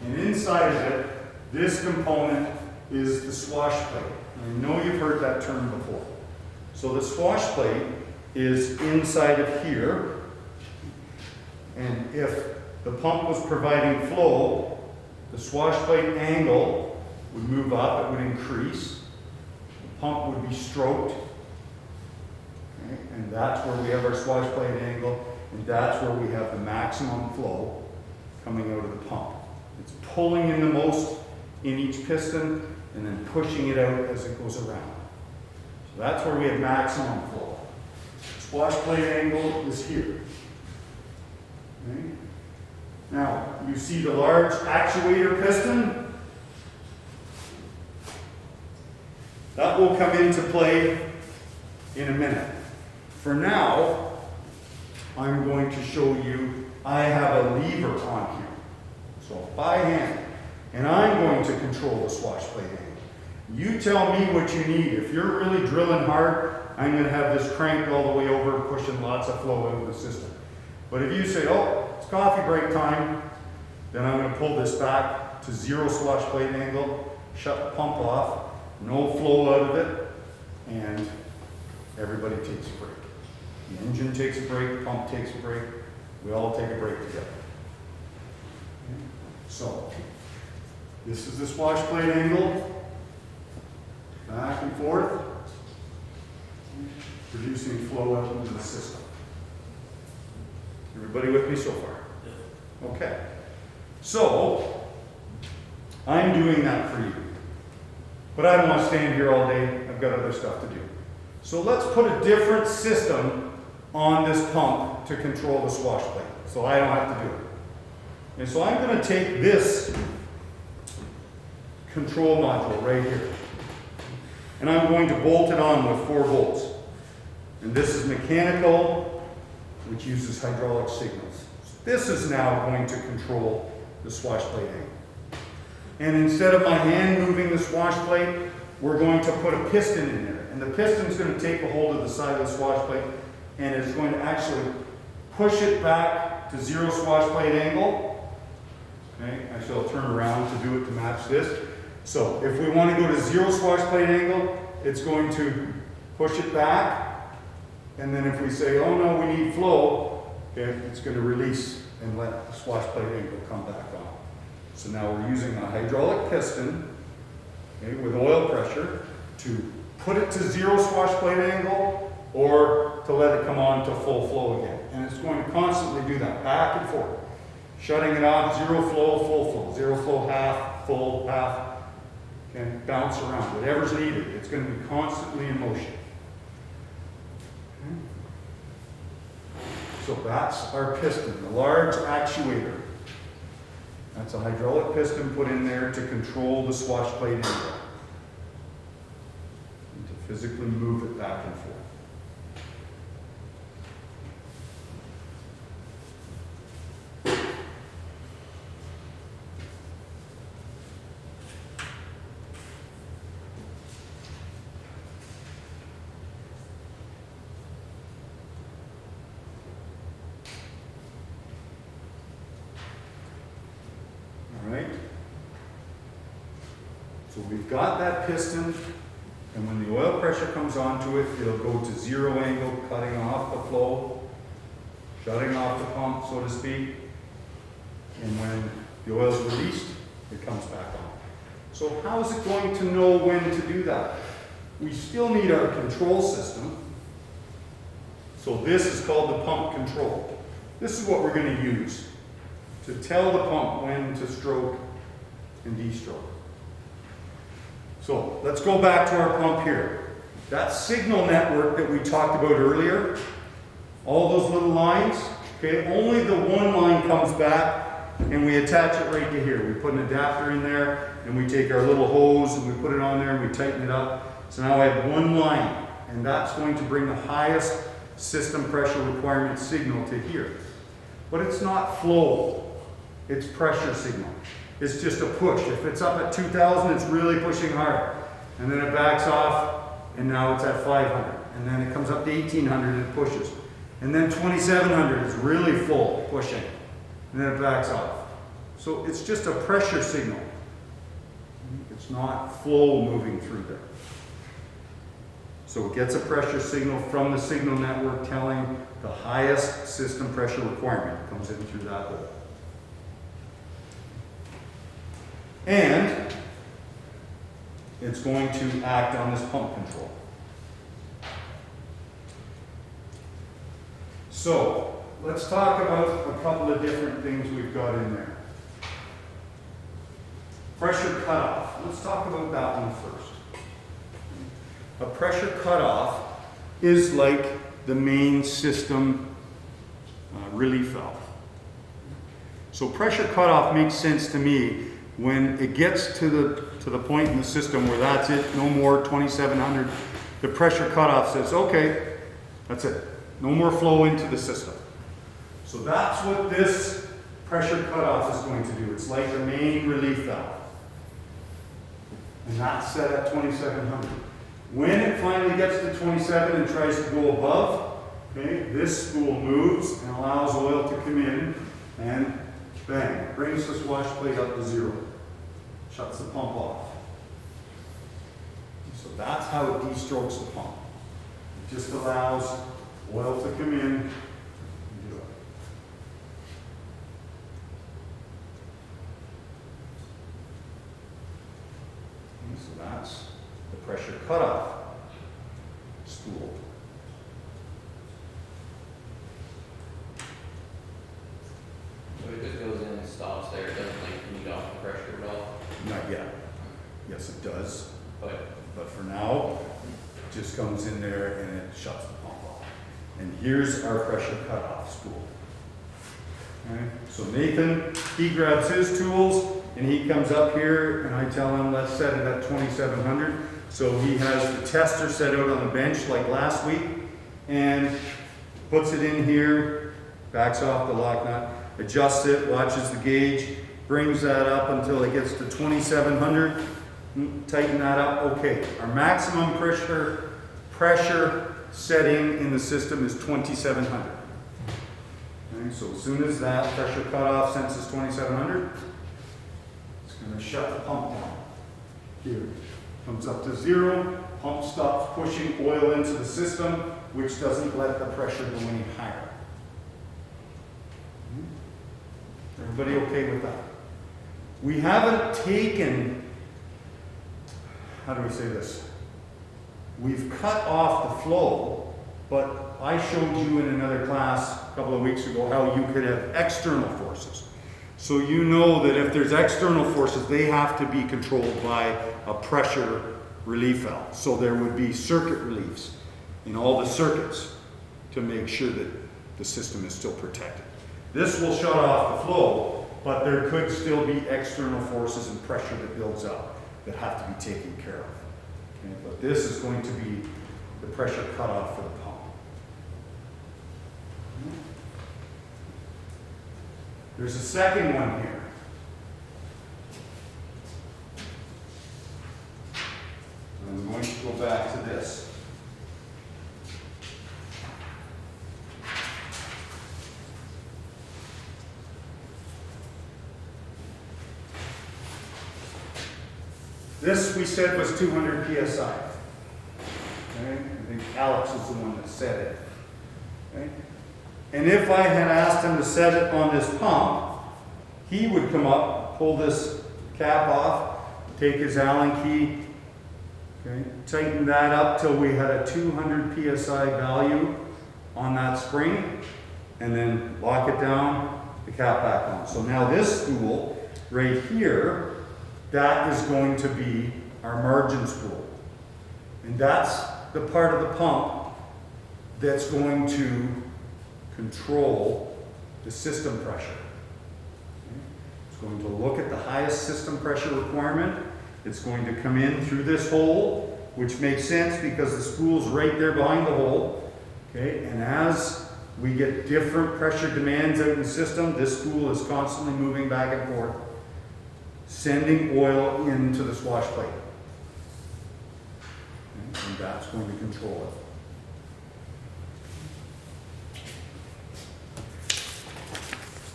And inside of it, this component is the swash plate. I know you've heard that term before. So the swash plate is inside of here. And if the pump was providing flow, the swash plate angle would move up, it would increase. The pump would be stroked. Okay? And that's where we have our swash plate angle, and that's where we have the maximum flow coming out of the pump. It's pulling in the most in each piston and then pushing it out as it goes around. So that's where we have maximum flow. Swash plate angle is here. Okay? Now, you see the large actuator piston? That will come into play in a minute. For now, I'm going to show you, I have a lever on here. So by hand. And I'm going to control the swash plate angle. You tell me what you need. If you're really drilling hard, I'm going to have this cranked all the way over, pushing lots of flow into the system. But if you say, oh, it's coffee break time, then I'm going to pull this back to 0 swash plate angle, shut the pump off, no flow out of it, and everybody takes a break. The engine takes a break, the pump takes a break, we all take a break together. So, this is the swash plate angle, back and forth, producing flow out into the system. Everybody with me so far? Okay. So, I'm doing that for you. But I don't want to stand here all day. I've got other stuff to do. So let's put a different system on this pump to control the swash plate, so I don't have to do it. And so I'm going to take this control module right here, and I'm going to bolt it on with 4 bolts. And this is mechanical, which uses hydraulic signals. This is now going to control the swash plate angle. And instead of my hand moving the swash plate, we're going to put a piston in there. And the piston is going to take a hold of the side of the swash plate, and it's going to actually push it back to 0 swash plate angle. Okay, actually I'll turn around to do it to match this. So if we want to go to 0 swash plate angle, it's going to push it back. And then if we say, oh no, we need flow, okay, it's going to release and let the swash plate angle come back on. So now we're using a hydraulic piston, okay, with oil pressure to put it to 0 swash plate angle or to let it come on to full flow again. And it's going to constantly do that, back and forth. Shutting it off, 0 flow, full flow, 0 flow, half, full, half. Can bounce around, whatever's needed. It's going to be constantly in motion. Okay. So that's our piston, the large actuator. That's a hydraulic piston put in there to control the swash plate angle. And to physically move it back and forth. So we've got that piston, and when the oil pressure comes onto it, it'll go to 0 angle, cutting off the flow, shutting off the pump, so to speak. And when the oil's released, it comes back on. So how is it going to know when to do that? We still need our control system. So this is called the pump control. This is what we're going to use to tell the pump when to stroke and de-stroke. So let's go back to our pump here. That signal network that we talked about earlier, all those little lines, okay, only the one line comes back and we attach it right to here. We put an adapter in there, and we take our little hose and we put it on there and we tighten it up. So now I have one line, and that's going to bring the highest system pressure requirement signal to here. But it's not flow, it's pressure signal. It's just a push. If it's up at 2,000, it's really pushing hard. And then it backs off, and now it's at 500. And then it comes up to 1,800 and it pushes. And then 2,700 is really full, pushing. And then it backs off. So it's just a pressure signal. It's not flow moving through there. So it gets a pressure signal from the signal network telling the highest system pressure requirement. It comes in through that hole. And it's going to act on this pump control. So let's talk about a couple of different things we've got in there. Pressure cutoff. Let's talk about that one first. A pressure cutoff is like the main system relief valve. So pressure cutoff makes sense to me when it gets to the point in the system where that's it, no more 2,700. The pressure cutoff says, okay, that's it. No more flow into the system. So that's what this pressure cutoff is going to do. It's like the main relief valve. And that's set at 2,700. When it finally gets to 27 and tries to go above, okay, this spool moves and allows oil to come in, and bang, brings this wash plate up to 0. Shuts the pump off. So that's how it de-strokes the pump. It just allows oil to come in and do it. Okay, so that's the pressure cutoff spool. So it just goes in and stops there, it doesn't like meet off the pressure at all? Not yet. Yes, it does. But But for now, it just comes in there and it shuts the pump off. And here's our pressure cutoff spool. Okay, so Nathan, he grabs his tools and he comes up here and I tell him, let's set it at 2,700. So he has the tester set out on the bench like last week and puts it in here, backs off the lock nut, adjusts it, watches the gauge, brings that up until it gets to 2,700. Tighten that up. Okay, our maximum pressure setting in the system is 2,700. Okay, so as soon as that pressure cutoff senses 2,700, it's going to shut the pump down. Here, comes up to 0. Pump stops pushing oil into the system, which doesn't let the pressure go any higher. Everybody okay with that? We haven't taken, how do we say this? We've cut off the flow, but I showed you in another class a couple of weeks ago how you could have external forces. So you know that if there's external forces, they have to be controlled by a pressure relief valve. So there would be circuit reliefs in all the circuits to make sure that the system is still protected. This will shut off the flow, but there could still be external forces and pressure that builds up that have to be taken care of. Okay? But this is going to be the pressure cutoff for the pump. There's a second one here. I'm going to go back to this. This we said was 200 psi. Okay? I think Alex is the one that said it. Okay? And if I had asked him to set it on this pump, he would come up, pull this cap off, take his Allen key, okay, tighten that up till we had a 200 psi value on that spring, and then lock it down, the cap back on. So now this spool right here, that is going to be our margin spool. And that's the part of the pump that's going to control the system pressure. It's going to look at the highest system pressure requirement. It's going to come in through this hole, which makes sense because the spool's right there behind the hole. Okay, and as we get different pressure demands out in the system, this spool is constantly moving back and forth, sending oil into the swash plate. Okay, and that's going to control it.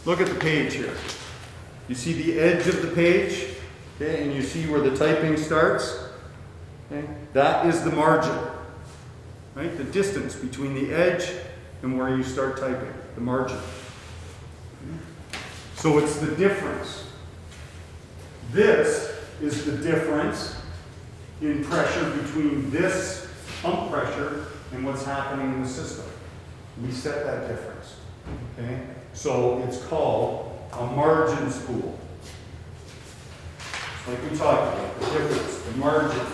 Look at the page here. You see the edge of the page, okay, and you see where the typing starts. Okay, that is the margin, right? The distance between the edge and where you start typing, the margin. So it's the difference. This is the difference in pressure between this pump pressure and what's happening in the system. We set that difference, okay? So it's called a margin spool. Like we talked about, the difference, the margin.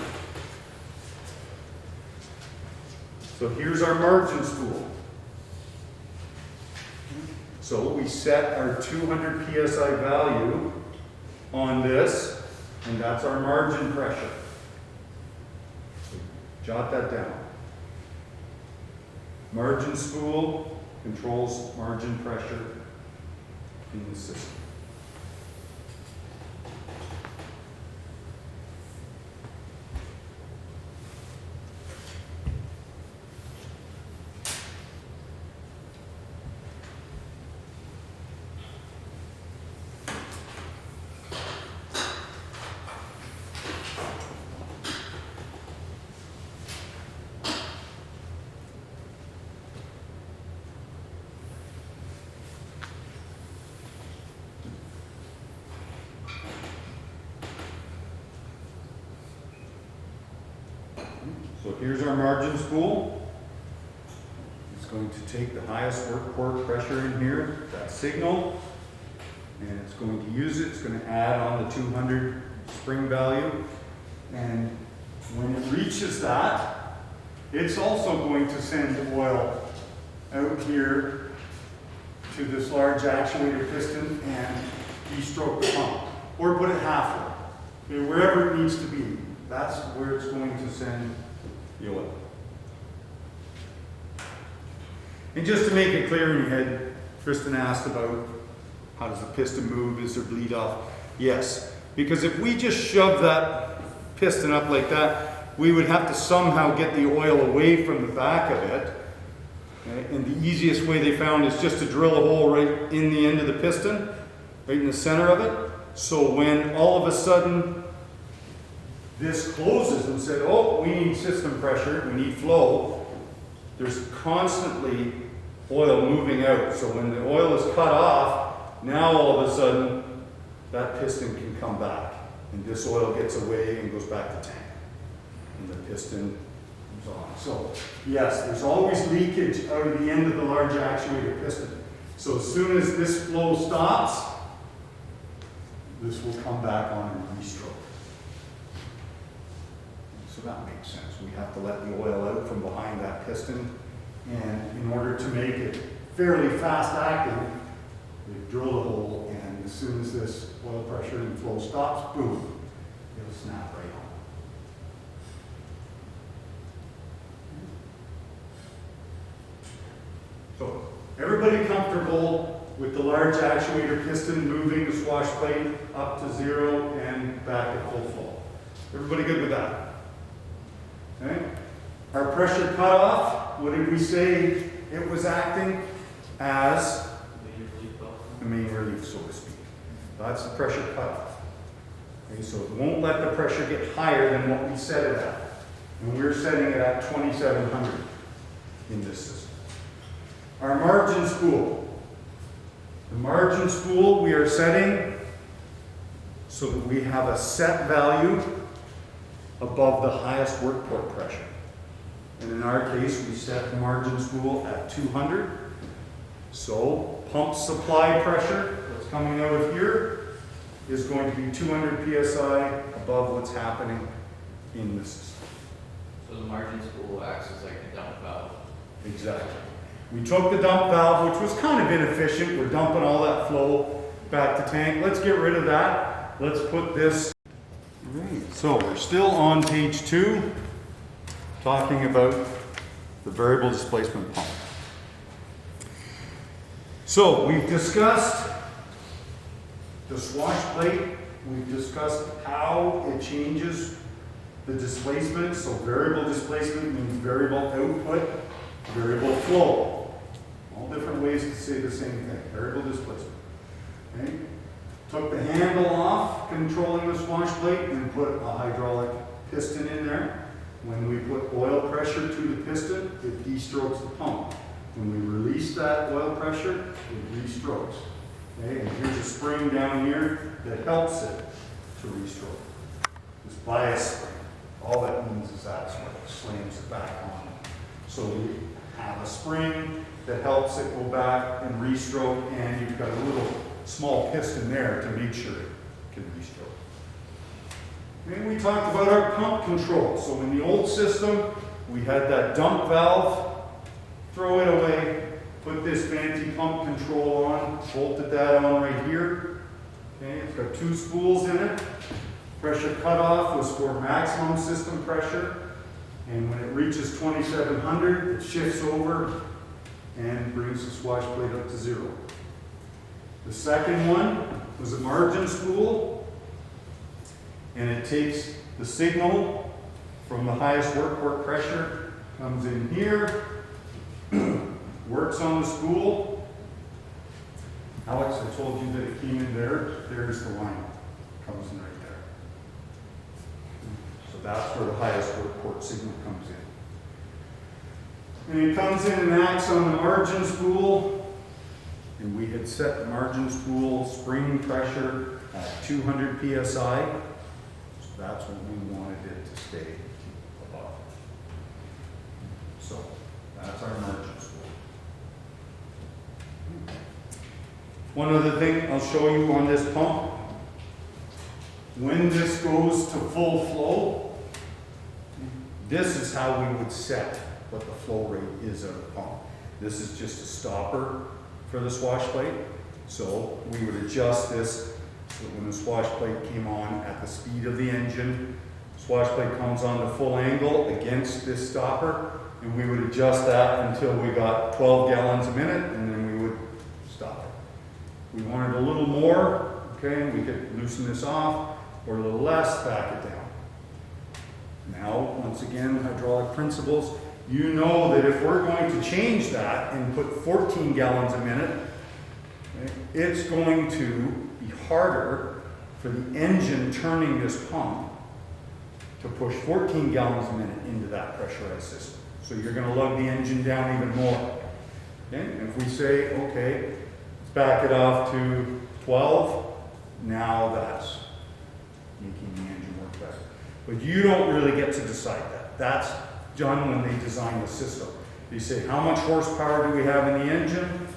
So here's our margin spool. So we set our 200 psi value on this, and that's our margin pressure. Jot that down. Margin spool controls margin pressure in the system. So here's our margin spool. It's going to take the highest work port pressure in here, that signal, and it's going to use it. It's going to add on the 200 spring value. And when it reaches that, it's also going to send oil out here to this large actuator piston and de-stroke the pump. Or put it halfway, okay, wherever it needs to be. That's where it's going to send the oil. And just to make it clear in your head, Kristen asked about how does the piston move, is there bleed off? Yes, because if we just shove that piston up like that, we would have to somehow get the oil away from the back of it. Okay? And the easiest way they found is just to drill a hole right in the end of the piston, right in the center of it. So when all of a sudden this closes and said, oh, we need system pressure, we need flow, there's constantly oil moving out. So when the oil is cut off, now all of a sudden that piston can come back and this oil gets away and goes back to tank. And the piston comes on. So yes, there's always leakage out of the end of the large actuator piston. So as soon as this flow stops, this will come back on and re-stroke. So that makes sense. We have to let the oil out from behind that piston, and in order to make it fairly fast acting, we drill a hole, and as soon as this oil pressure and flow stops, boom, it'll snap right on. So everybody comfortable with the large actuator piston moving the swash plate up to 0 and back to full flow? Everybody good with that? Okay. Our pressure cutoff, what did we say it was acting as? The main relief, so to speak. That's the pressure cutoff. Okay, so it won't let the pressure get higher than what we set it at. And we're setting it at 2,700 in this system. Our margin spool. The margin spool we are setting so that we have a set value above the highest work port pressure. And in our case, we set the margin spool at 200. So pump supply pressure that's coming out of here is going to be 200 psi above what's happening in the system. So the margin spool acts as like a dump valve. Exactly. We took the dump valve, which was kind of inefficient. We're dumping all that flow back to tank. Let's get rid of that. Let's put this. Alright, so we're still on page 2, talking about the variable displacement pump. So we've discussed the swash plate. We've discussed how it changes the displacement. So variable displacement means variable output, variable flow. All different ways to say the same thing, variable displacement. Okay? Took the handle off controlling the swash plate and put a hydraulic piston in there. When we put oil pressure to the piston, it de-strokes the pump. When we release that oil pressure, it re-strokes. Okay? And here's a spring down here that helps it to re-stroke. This bias spring. All that means is that's what slams it back on. So we have a spring that helps it go back and re-stroke, and you've got a little small piston there to make sure it can re-stroke. Then we talked about our pump control. So in the old system, we had that dump valve. Throw it away, put this fancy pump control on, bolted that on right here. Okay, it's got 2 spools in it. Pressure cutoff was for maximum system pressure. And when it reaches 2700, it shifts over and brings the swash plate up to 0. The second one was a margin spool. And it takes the signal from the highest work port pressure, comes in here, works on the spool. Alex, I told you that it came in there. There's the line. Comes in right there. So that's where the highest work port signal comes in. And it comes in and acts on the margin spool. And we had set the margin spool spring pressure at 200 psi. So that's what we wanted it to stay above. So that's our margin spool. One other thing I'll show you on this pump. When this goes to full flow, this is how we would set what the flow rate is of the pump. This is just a stopper for the swash plate. So we would adjust this so that when the swash plate came on at the speed of the engine, swash plate comes on to full angle against this stopper, and we would adjust that until we got 12 gallons a minute, and then we would stop it. We wanted a little more, okay, we could loosen this off, or a little less, back it down. Now, once again, hydraulic principles, you know that if we're going to change that and put 14 gallons a minute, okay, it's going to be harder for the engine turning this pump to push 14 gallons a minute into that pressurized system. So you're going to lug the engine down even more. Okay? And if we say, okay, let's back it off to 12, now that's making the engine work better. But you don't really get to decide that. That's done when they design the system. They say, how much horsepower do we have in the engine?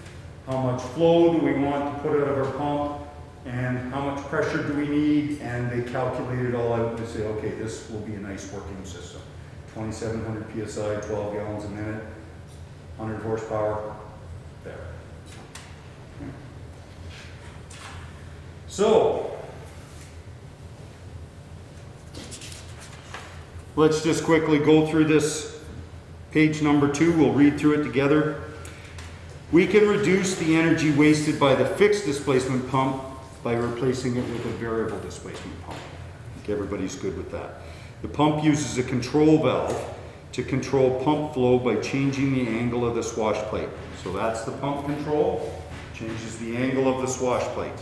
How much flow do we want to put out of our pump? And how much pressure do we need? And they calculate it all out. They say, okay, this will be a nice working system. 2,700 psi, 12 gallons a minute, 100 horsepower, there. Okay. So, let's just quickly go through this page number 2. We'll read through it together. We can reduce the energy wasted by the fixed displacement pump by replacing it with a variable displacement pump. I think everybody's good with that. The pump uses a control valve to control pump flow by changing the angle of the swash plate. So that's the pump control, changes the angle of the swash plate.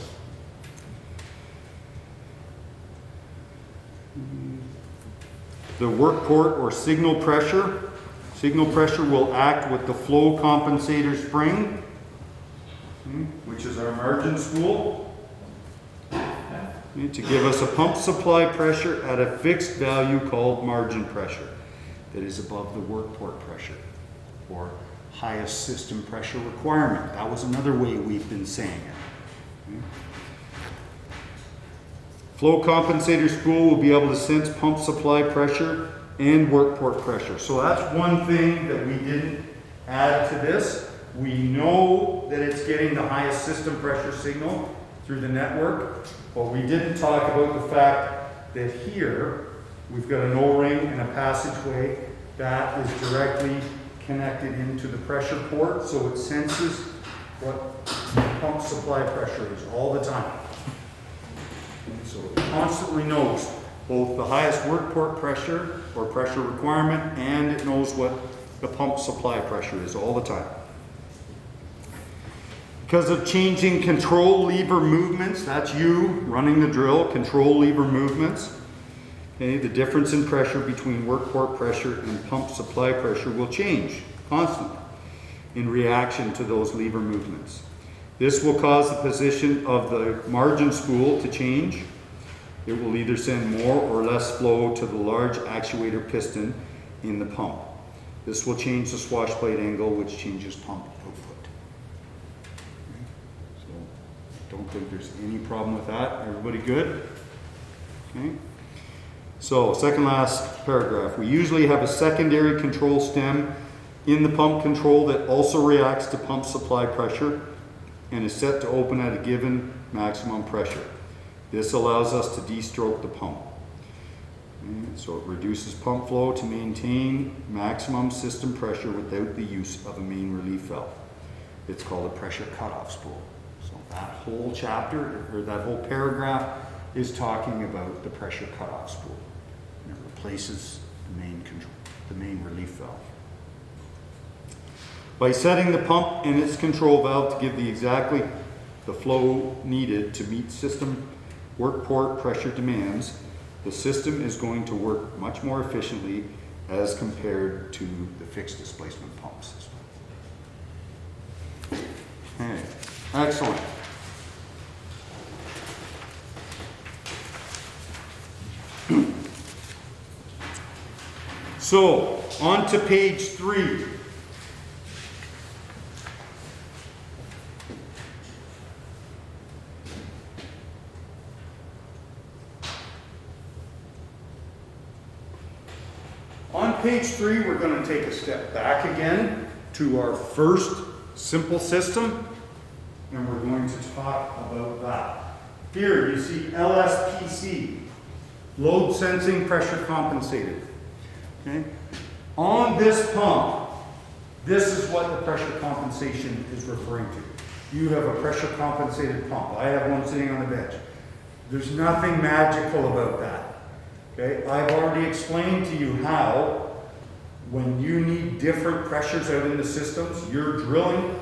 The work port or signal pressure will act with the flow compensator spring, which is our margin spool, to give us a pump supply pressure at a fixed value called margin pressure that is above the work port pressure or highest system pressure requirement. That was another way we've been saying it. Flow compensator spool will be able to sense pump supply pressure and work port pressure. So that's one thing that we didn't add to this. We know that it's getting the highest system pressure signal. It's through the network, but we didn't talk about the fact that here, we've got an O-ring and a passageway that is directly connected into the pressure port, so it senses what pump supply pressure is all the time. And so it constantly knows both the highest work port pressure or pressure requirement, and it knows what the pump supply pressure is all the time. Because of changing control lever movements, that's you running the drill, control lever movements. Okay, the difference in pressure between work port pressure and pump supply pressure will change constantly in reaction to those lever movements. This will cause the position of the margin spool to change. It will either send more or less flow to the large actuator piston in the pump. This will change the swash plate angle, which changes pump output. So, don't think there's any problem with that. Everybody good? Okay. So, second last paragraph. We usually have a secondary control stem in the pump control that also reacts to pump supply pressure and is set to open at a given maximum pressure. This allows us to de-stroke the pump. Okay, so it reduces pump flow to maintain maximum system pressure without the use of a main relief valve. It's called a pressure cutoff spool. So that whole chapter, or that whole paragraph, is talking about the pressure cutoff spool. And it replaces the main relief valve. By setting the pump and its control valve to give exactly the flow needed to meet system work port pressure demands, the system is going to work much more efficiently as compared to the fixed displacement pump system. Okay, excellent. So, on to page 3. On page 3, we're going to take a step back again to our first simple system, and we're going to talk about that. Here you see LSPC, load sensing pressure compensated. Okay? On this pump, this is what the pressure compensation is referring to. You have a pressure compensated pump. I have one sitting on the bench. There's nothing magical about that. Okay? I've already explained to you how, when you need different pressures out in the systems, you're drilling,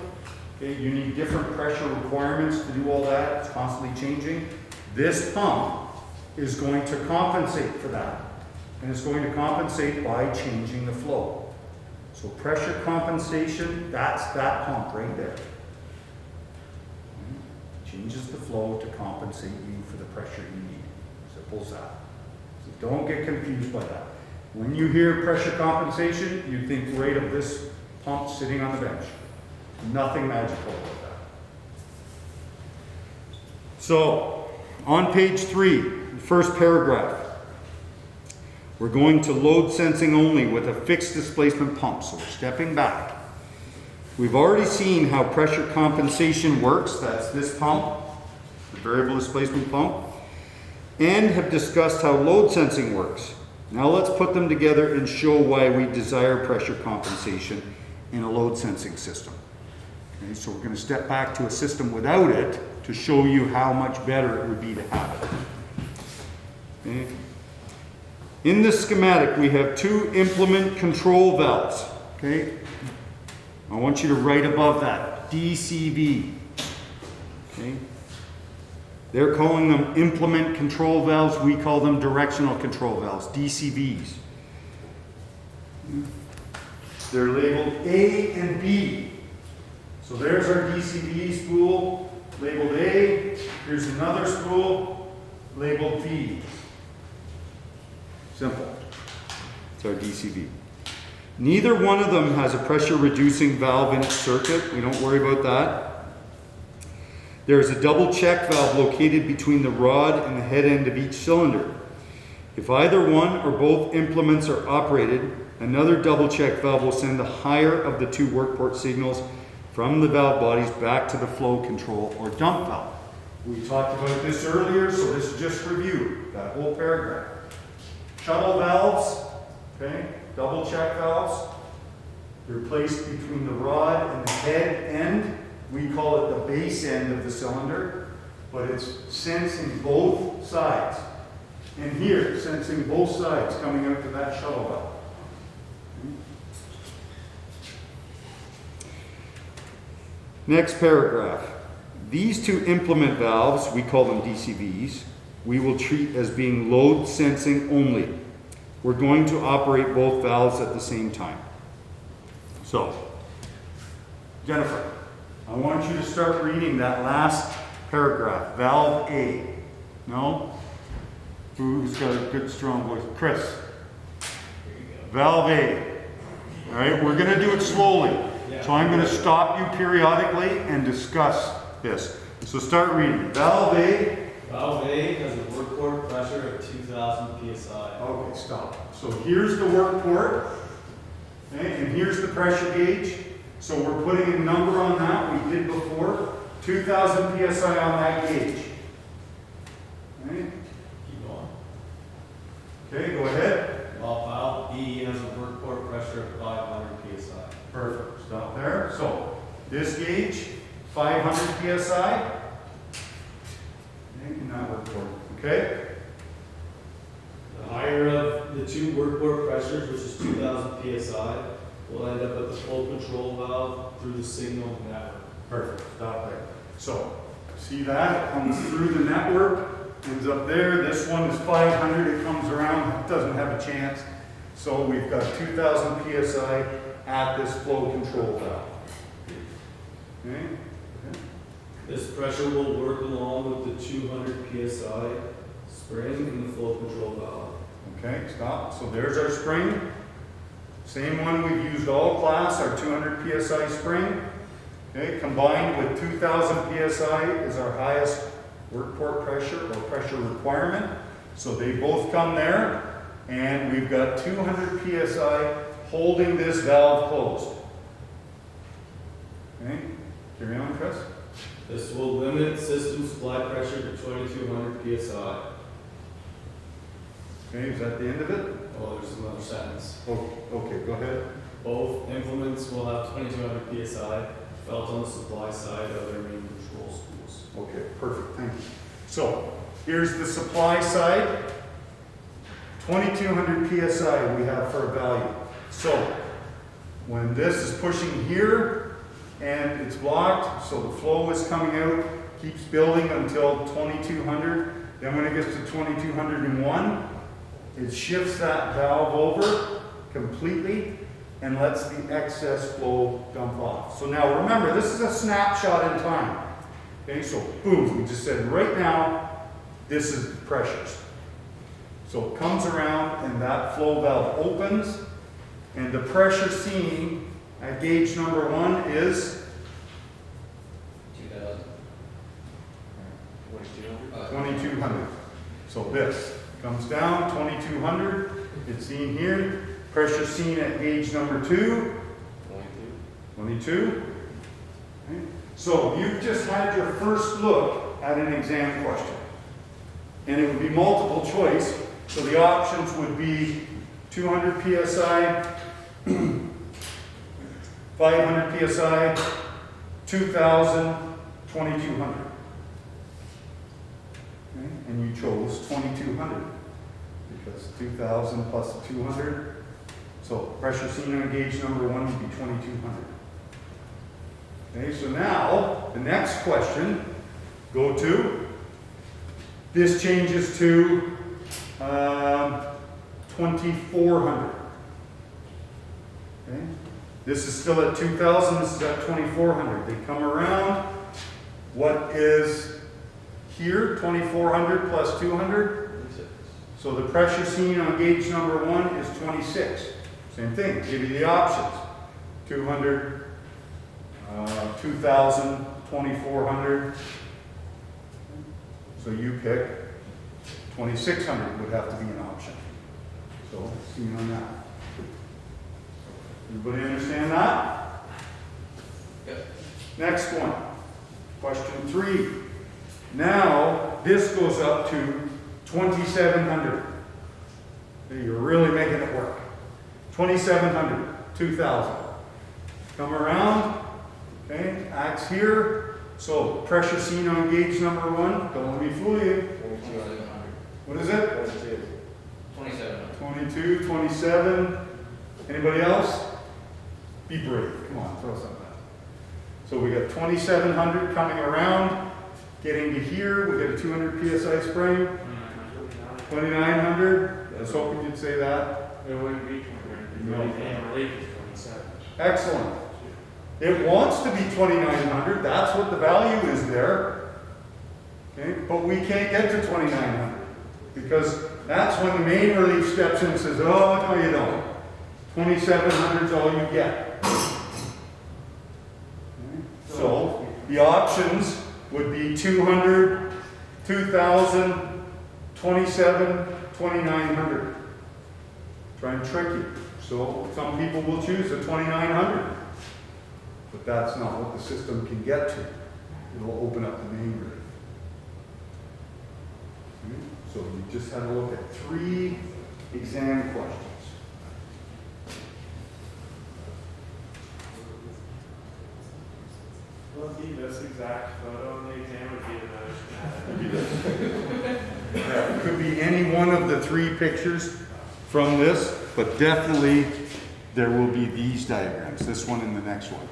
okay, you need different pressure requirements to do all that. It's constantly changing. This pump is going to compensate for that. And it's going to compensate by changing the flow. So pressure compensation, that's that pump right there. Changes the flow to compensate you for the pressure you need. Simple as that. So don't get confused by that. When you hear pressure compensation, you think right of this pump sitting on the bench. Nothing magical about that. So, on page 3, the first paragraph, we're going to load sensing only with a fixed displacement pump. So we're stepping back. We've already seen how pressure compensation works. That's this pump, the variable displacement pump, and have discussed how load sensing works. Now let's put them together and show why we desire pressure compensation in a load sensing system. Okay, so we're going to step back to a system without it to show you how much better it would be to have it. Okay. In this schematic, we have 2 implement control valves. Okay, I want you to write above that DCV. Okay, they're calling them implement control valves. We call them directional control valves, DCVs. They're labeled A and B. So there's our DCV spool labeled A. Here's another spool labeled B. Simple. It's our DCV. Neither one of them has a pressure reducing valve in its circuit. We don't worry about that. There is a double check valve located between the rod and the head end of each cylinder. If either one or both implements are operated, another double check valve will send the higher of the 2 work port signals from the valve bodies back to the flow control or dump valve. We talked about this earlier, so this is just review, that whole paragraph. Shuttle valves, okay, double check valves. They're placed between the rod and the head end. We call it the base end of the cylinder, but it's sensing both sides. And here, sensing both sides coming out to that shuttle valve. Next paragraph. These two implement valves, we call them DCVs, we will treat as being load sensing only. We're going to operate both valves at the same time. So, Jennifer, I want you to start reading that last paragraph, valve A. No? Who's got a good strong voice? Chris. Valve A. All right, we're going to do it slowly. So I'm going to stop you periodically and discuss this. So start reading. Valve A. Valve A has a work port pressure of 2,000 psi. Okay, stop. So here's the work port. Okay, and here's the pressure gauge. So we're putting a number on that we did before. 2,000 psi on that gauge. Okay, Keep going. okay, go ahead. While valve B has a work port pressure of 500 psi. Perfect. Stop there. So this gauge, 500 psi. Okay, and that work port. Okay. The higher of the two work port pressures, which is 2,000 psi, will end up at the flow control valve through the signal network. Perfect. Stop there. So see that? It comes through the network, ends up there. This one is 500. It comes around. It doesn't have a chance. So we've got 2,000 psi at this flow control valve. Okay. This pressure will work along with the 200 psi spring in the flow control valve. Okay, stop. So there's our spring. Same one we've used all class, our 200 psi spring. Okay, combined with 2,000 psi is our highest work port pressure or pressure requirement. So they both come there, and we've got 200 psi holding this valve closed. Okay, carry on, Chris. This will limit system supply pressure to 2,200 psi. Okay, is that the end of it? Oh, there's another sentence. Oh, okay, go ahead. Both implements will have 2,200 psi felt on the supply side of their main control spools. Okay, perfect, thank you. So, here's the supply side. 2,200 psi we have for a value. So, when this is pushing here and it's blocked, so the flow is coming out, keeps building until 2,200. Then when it gets to 2,201, it shifts that valve over completely and lets the excess flow dump off. So now remember, this is a snapshot in time. Okay, so boom, we just said right now, this is the pressures. So it comes around and that flow valve opens, and the pressure seen at gauge number 1 is 2,000. 2,200. So this comes down 2,200. It's seen here. Pressure seen at gauge number 2. 22. Okay. So you've just had your first look at an exam question. And it would be multiple choice. So the options would be 200 psi, 500 psi, 2,000, 2,200. Okay. And you chose 2,200 because 2,000 plus 200. So pressure seen on gauge number 1 would be 2,200. Okay, so now the next question, go to, this changes to 2,400. Okay, this is still at 2,000, this is at 2,400. They come around, what is here, 2,400 plus 200? So the pressure seen on gauge number 1 is 26. Same thing, give you the options. 200, 2,000, 2,400. So you pick 2,600 would have to be an option. So, see on that. Everybody understand that? Yep. Next one. Question 3. Now, this goes up to 2,700. You're really making it work. 2,700, 2,000. Come around, okay, axe here. So pressure seen on gauge number 1, don't let me fool you. 2,700. What is it? 2,700. 22, 27. Anybody else? Be brave, come on, throw something out. So we got 2,700 coming around, getting to here, we got a 200 PSI spring. 2,900, I was hoping you'd say that. It wouldn't be 20, No. and relief is 27. Excellent. It wants to be 2,900, that's what the value is there. Okay, but we can't get to 2,900 because that's when the main relief steps in and says, oh, no you don't. 2,700 is all you get. Okay, so the options would be 200, 2,000, 27, 2,900. Try and trick you. So some people will choose the 2,900. But that's not what the system can get to. It'll open up the main grid. Okay, so you just had to look at 3 exam questions. Well, this exact photo on the exam would be the most. Yeah, it could be any one of the 3 pictures from this, but definitely there will be these diagrams, this one and the next one.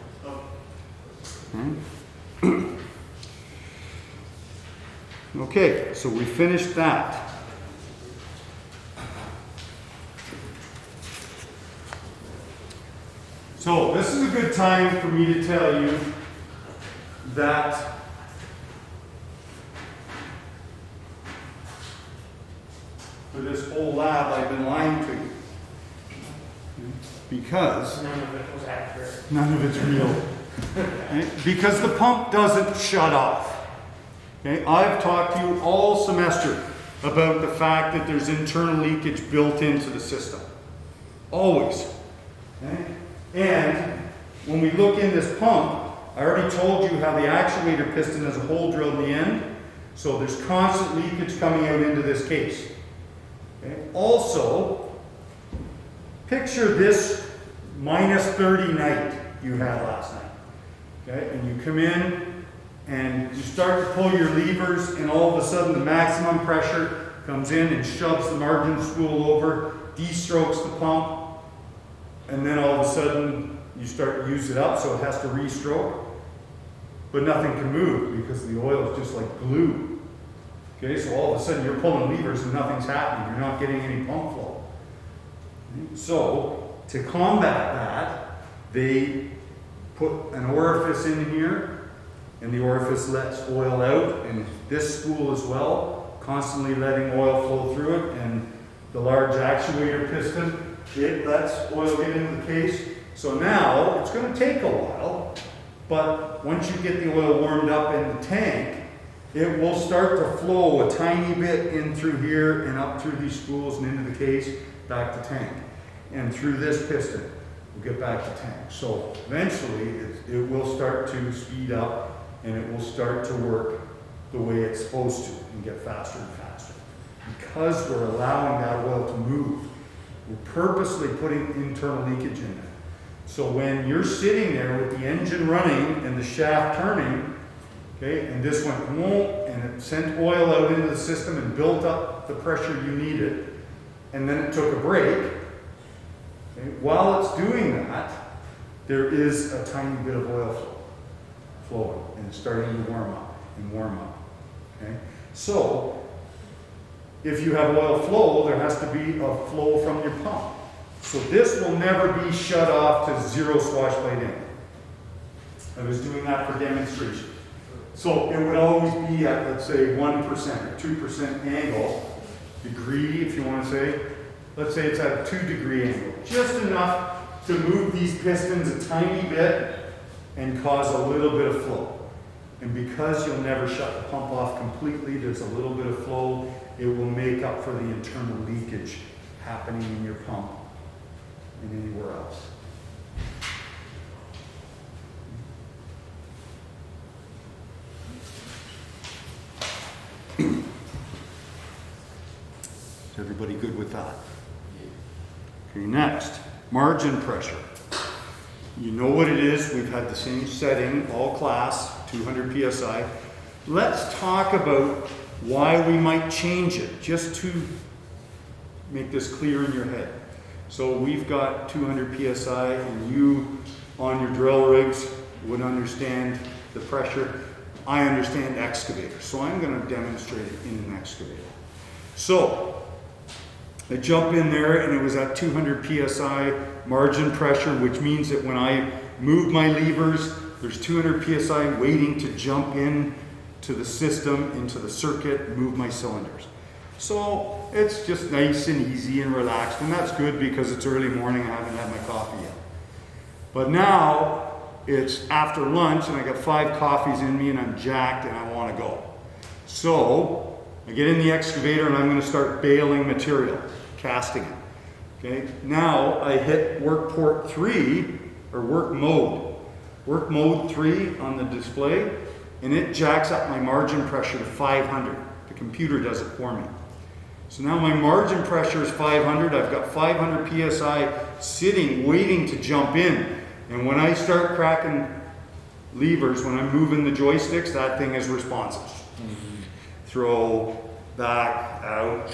Okay, so we finished that. So this is a good time for me to tell you that for this whole lab I've been lying to you. Because None of it was accurate. none of it's real. Okay? Because the pump doesn't shut off. Okay? I've talked to you all semester about the fact that there's internal leakage built into the system. Always. Okay? And when we look in this pump, I already told you how the actuator piston has a hole drilled in the end. So there's constant leakage coming out into this case. Okay? Also, picture this minus 30 night you had last night. Okay? And you come in and you start to pull your levers, and all of a sudden the maximum pressure comes in and shoves the margin spool over, de-strokes the pump, and then all of a sudden you start to use it up, so it has to re-stroke. But nothing can move because the oil is just like glue. Okay, so all of a sudden you're pulling levers and nothing's happening. You're not getting any pump flow. So to combat that, they put an orifice in here, and the orifice lets oil out, and this spool as well, constantly letting oil flow through it, and the large actuator piston, it lets oil get into the case. So now it's going to take a while, but once you get the oil warmed up in the tank, it will start to flow a tiny bit in through here and up through these spools and into the case, back to tank. And through this piston, we'll get back to tank. So eventually it will start to speed up, and it will start to work the way it's supposed to and get faster and faster. Because we're allowing that oil to move, we're purposely putting internal leakage in there. So when you're sitting there with the engine running and the shaft turning, okay, and this went whoop, and it sent oil out into the system and built up the pressure you needed, and then it took a break. Okay, while it's doing that, there is a tiny bit of oil flowing, and it's starting to warm up and warm up. Okay, so if you have oil flow, there has to be a flow from your pump. So this will never be shut off to 0 swash plate in. I was doing that for demonstration. So it would always be at, let's say, 1% or 2% angle, degree if you want to say. Let's say it's at a 2-degree angle. Just enough to move these pistons a tiny bit and cause a little bit of flow. And because you'll never shut the pump off completely, there's a little bit of flow, it will make up for the internal leakage happening in your pump and anywhere else. Is everybody good with that? Okay, next, margin pressure. You know what it is. We've had the same setting all class, 200 PSI. Let's talk about why we might change it, just to make this clear in your head. So we've got 200 PSI, and you on your drill rigs would understand the pressure. I understand excavators, so I'm going to demonstrate it in an excavator. So I jump in there, and it was at 200 PSI margin pressure, which means that when I move my levers, there's 200 PSI waiting to jump in to the system, into the circuit, move my cylinders. So it's just nice and easy and relaxed, and that's good because it's early morning, I haven't had my coffee yet. But now it's after lunch and I got 5 coffees in me and I'm jacked and I want to go. So I get in the excavator and I'm going to start baling material, casting it. Okay, now I hit work port 3 or work mode 3 on the display, and it jacks up my margin pressure to 500. The computer does it for me. So now my margin pressure is 500. I've got 500 PSI sitting, waiting to jump in. And when I start cracking levers, when I'm moving the joysticks, that thing is responsive. Throw, back, out,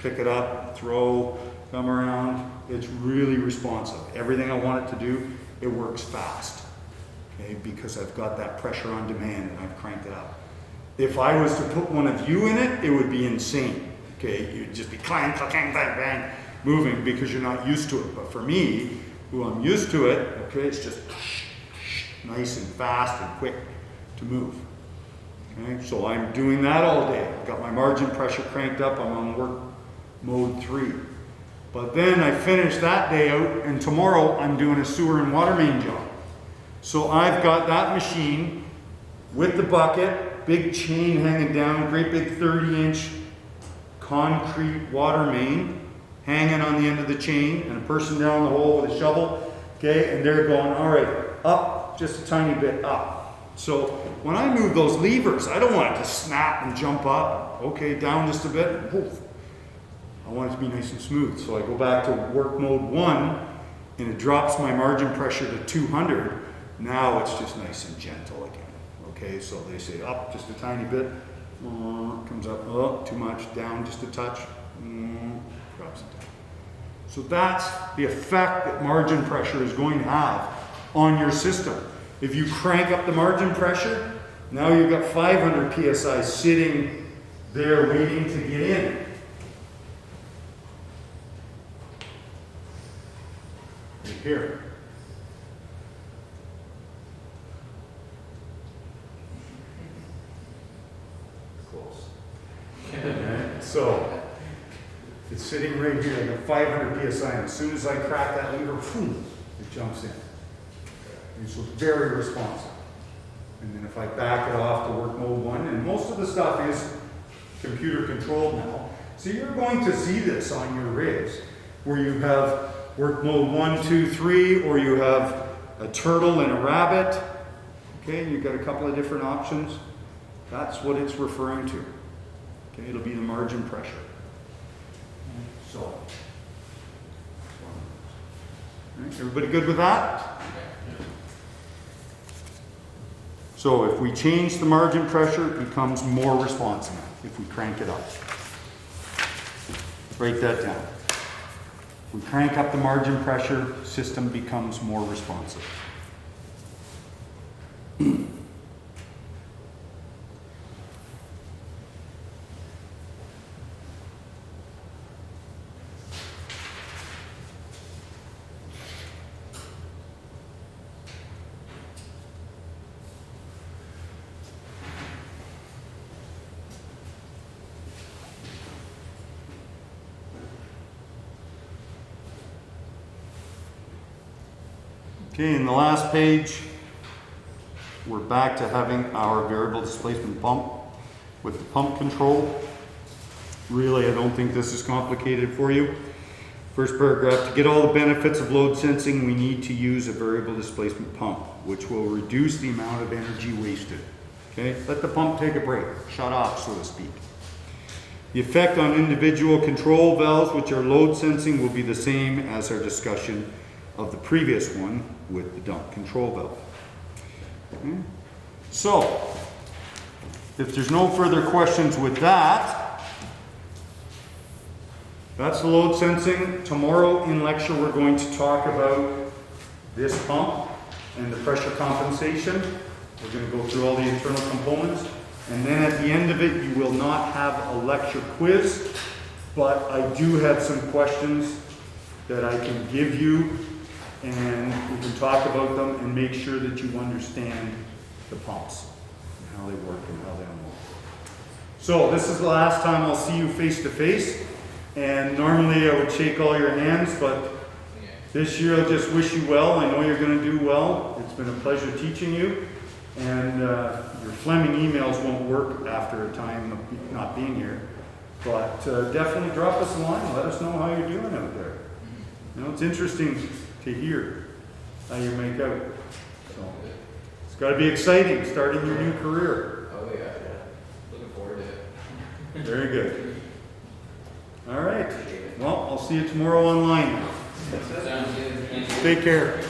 pick it up, throw, come around. It's really responsive. Everything I want it to do, it works fast. Okay, because I've got that pressure on demand and I've cranked it up. If I was to put one of you in it, it would be insane. Okay, you'd just be clang, clang, bang, bang, moving because you're not used to it. But for me, who I'm used to it, okay, it's just nice and fast and quick to move. Okay, so I'm doing that all day. I've got my margin pressure cranked up. I'm on work mode 3. But then I finish that day out, and tomorrow I'm doing a sewer and water main job. So I've got that machine with the bucket, big chain hanging down, great big 30-inch concrete water main hanging on the end of the chain, and a person down the hole with a shovel, okay, and they're going, all right, up, just a tiny bit up. So when I move those levers, I don't want it to snap and jump up, okay, down just a bit, and poof. I want it to be nice and smooth. So I go back to work mode 1, and it drops my margin pressure to 200. Now it's just nice and gentle again. Okay, so they say up just a tiny bit, comes up, oh, too much, down just a touch, drops it down. So that's the effect that margin pressure is going to have on your system. If you crank up the margin pressure, now you've got 500 PSI sitting there waiting to get in. Right here. So it's sitting right here. I got 500 PSI, and as soon as I crack that lever, boom, it jumps in. And so it's very responsive. And then if I back it off to work mode 1, and most of the stuff is computer controlled now, so you're going to see this on your rigs, where you have work mode 1, 2, 3, or you have a turtle and a rabbit. Okay, you've got a couple of different options. That's what it's referring to. Okay, it'll be the margin pressure. So, all right, everybody good with that? So if we change the margin pressure, it becomes more responsive if we crank it up. Write that down. If we crank up the margin pressure, system becomes more responsive. Okay, in the last page, we're back to having our variable displacement pump with the pump control. Really, I don't think this is complicated for you. First paragraph, to get all the benefits of load sensing, we need to use a variable displacement pump, which will reduce the amount of energy wasted. Okay, let the pump take a break, shut off, so to speak. The effect on individual control valves, which are load sensing, will be the same as our discussion of the previous one with the dump control valve. Okay. So, if there's no further questions with that, that's the load sensing. Tomorrow in lecture, we're going to talk about this pump and the pressure compensation. We're going to go through all the internal components. And then at the end of it, you will not have a lecture quiz, but I do have some questions that I can give you, and we can talk about them and make sure that you understand the pumps and how they work and how they unload. So this is the last time I'll see you face to face, and normally I would shake all your hands, but this year I'll just wish you well. I know you're going to do well. It's been a pleasure teaching you, and your Fleming emails won't work after a time of not being here, but definitely drop us a line. Let us know how you're doing out there. You know, it's interesting to hear how you make out. So it's got to be exciting starting your new career. Oh, yeah. Looking forward to it. Very good. All right. Well, I'll see you tomorrow online. Sounds good. Take care.